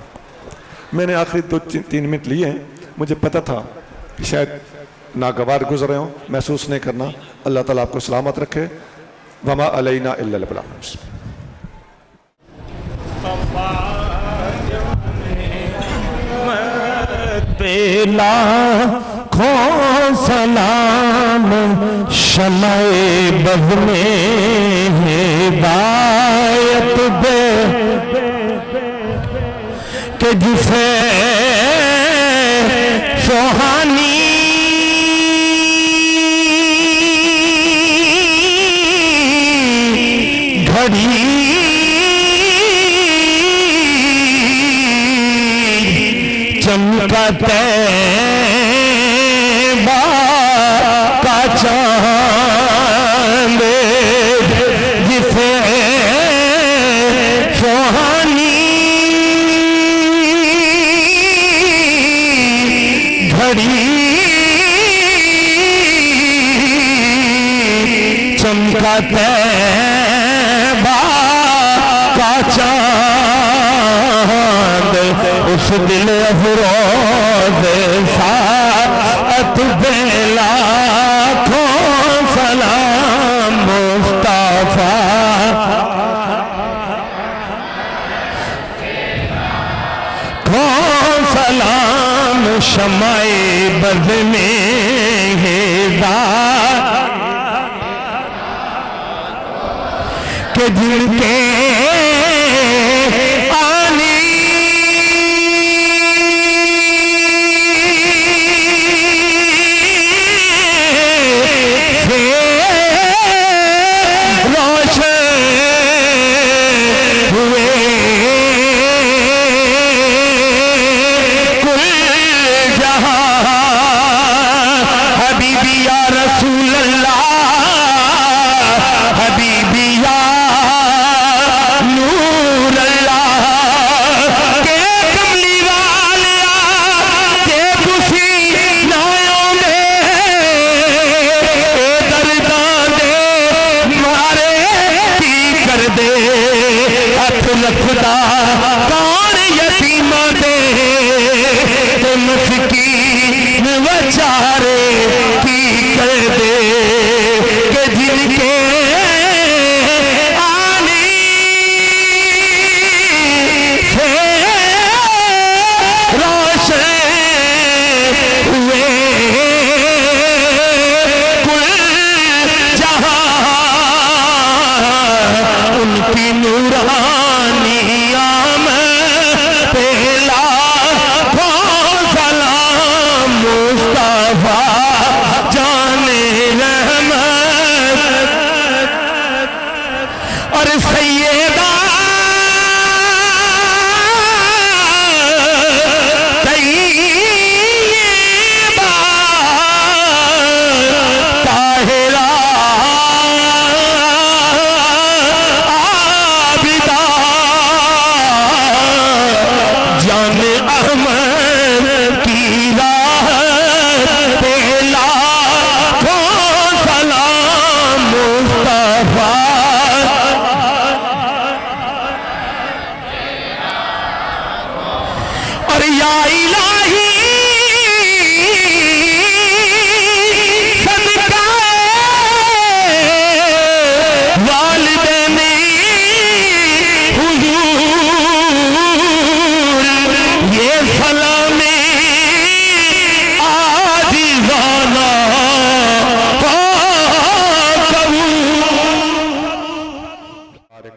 میں نے آخری 2-3 منٹ لیے ہیں، مجھے پتہ تھا کہ شاید ناگوار گزر رہے ہوں، محسوس نہیں کرنا۔ اللہ تعالیٰ آپ کو سلامت رکھے، وما علینا الا البلاغ۔ لاکھوں سلام شمع بز میں ہدایت دے کہ جسے سوہانی گھڑی چمکتے کا چاند چمکا طیبہ کا چاند اس دل افروز ساعت بے لاکھوں سلام مصطفیٰ کون سلام شمع بز میں ہدایت کہ جن کے آنی سے روشن ہوئے کل جہاں حبیبی یا رسول اللہ حبیبی یا نور اللہ کے کملی والیا کے خوشی نایوں میں درداں دے مارے کی کر دے ہاتھ لکھدا کون یتیماں دے تے مسکین وچارے کی کر دے کہ جن کے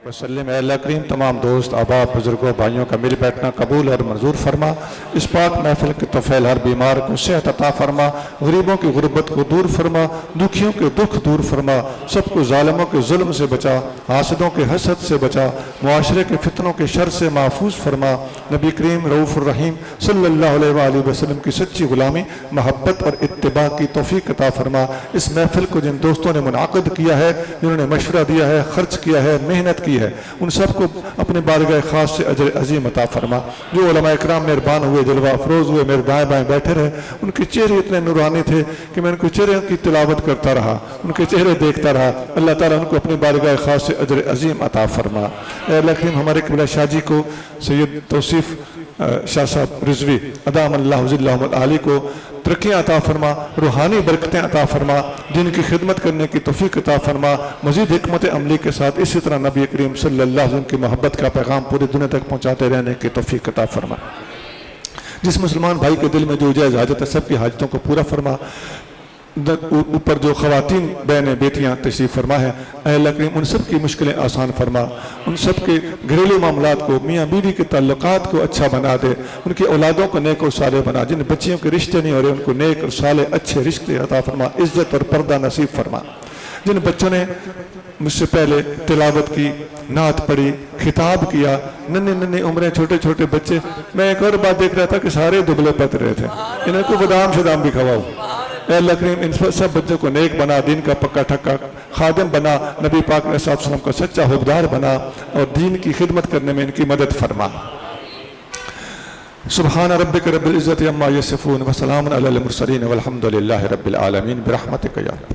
وسلم اے اللہ کریم تمام دوست احباب بزرگوں بھائیوں کا مل بیٹھنا قبول اور منظور فرما اس پاک محفل کے طفیل ہر بیمار کو صحت عطا فرما غریبوں کی غربت کو دور فرما دکھیوں کے دکھ دور فرما سب کو ظالموں کے ظلم سے بچا حاسدوں کے حسد سے بچا معاشرے کے فتنوں کے شر سے محفوظ فرما نبی کریم رؤوف الرحیم صلی اللہ علیہ وآلہ وسلم کی سچی غلامی محبت اور اتباع کی توفیق عطا فرما اس محفل کو جن دوستوں نے منعقد کیا ہے جنہوں نے مشورہ دیا ہے خرچ کیا ہے محنت کی ہے ان سب کو اپنے بارگاہ خاص سے اجر عظیم عطا فرما جو علماء اکرام مہربان ہوئے جلوہ افروز ہوئے میرے دائیں بائیں بیٹھے رہے ان کے چہرے اتنے نورانی تھے کہ میں ان کے چہرے کی تلاوت کرتا رہا ان کے چہرے دیکھتا رہا اللہ تعالیٰ ان کو اپنی بارگاہ خاص سے اجر عظیم عطا فرما اے اللہ کریم ہمارے قبلہ شاہ جی کو سید توصیف شاہ صاحب رضوی ادام اللہ ذلہم العالی کو ترقیاں عطا فرما روحانی برکتیں عطا فرما دین کی خدمت کرنے کی توفیق عطا فرما مزید حکمت عملی کے ساتھ اسی طرح نبی کریم صلی اللہ علیہ وسلم کی محبت کا پیغام پوری دنیا تک پہنچاتے رہنے کی توفیق عطا فرما جس مسلمان بھائی کے دل میں جو جائز حاجت ہے سب کی حاجتوں کو پورا فرما اوپر جو خواتین بہنیں بیٹیاں تشریف فرما ہے اے اللہ کریم ان سب کی مشکلیں آسان فرما ان سب کے گھریلو معاملات کو میاں بیوی کے تعلقات کو اچھا بنا دے ان کی اولادوں کو نیک اور صالح بنا جن بچیوں کے رشتے نہیں ہو رہے ان کو نیک اور صالح اچھے رشتے عطا فرما عزت اور پردہ نصیب فرما جن بچوں نے مجھ سے پہلے تلاوت کی نعت پڑھی خطاب کیا ننھے عمریں چھوٹے چھوٹے بچے میں ایک اور بات دیکھ رہا تھا کہ سارے دبلے پت رہے تھے انہیں کو بادام شدام بھی کھواؤ اے اللہ کریم ان سب بچوں کو نیک بنا دین کا پکا ٹھکا خادم بنا نبی پاک علیہ السلام کا سچا حقدار بنا اور دین کی خدمت کرنے میں ان کی مدد فرما سبحان ربک رب العزت عما یصفون وسلام علی المرسلین والحمد للہ رب العالمین برحمتک یا رب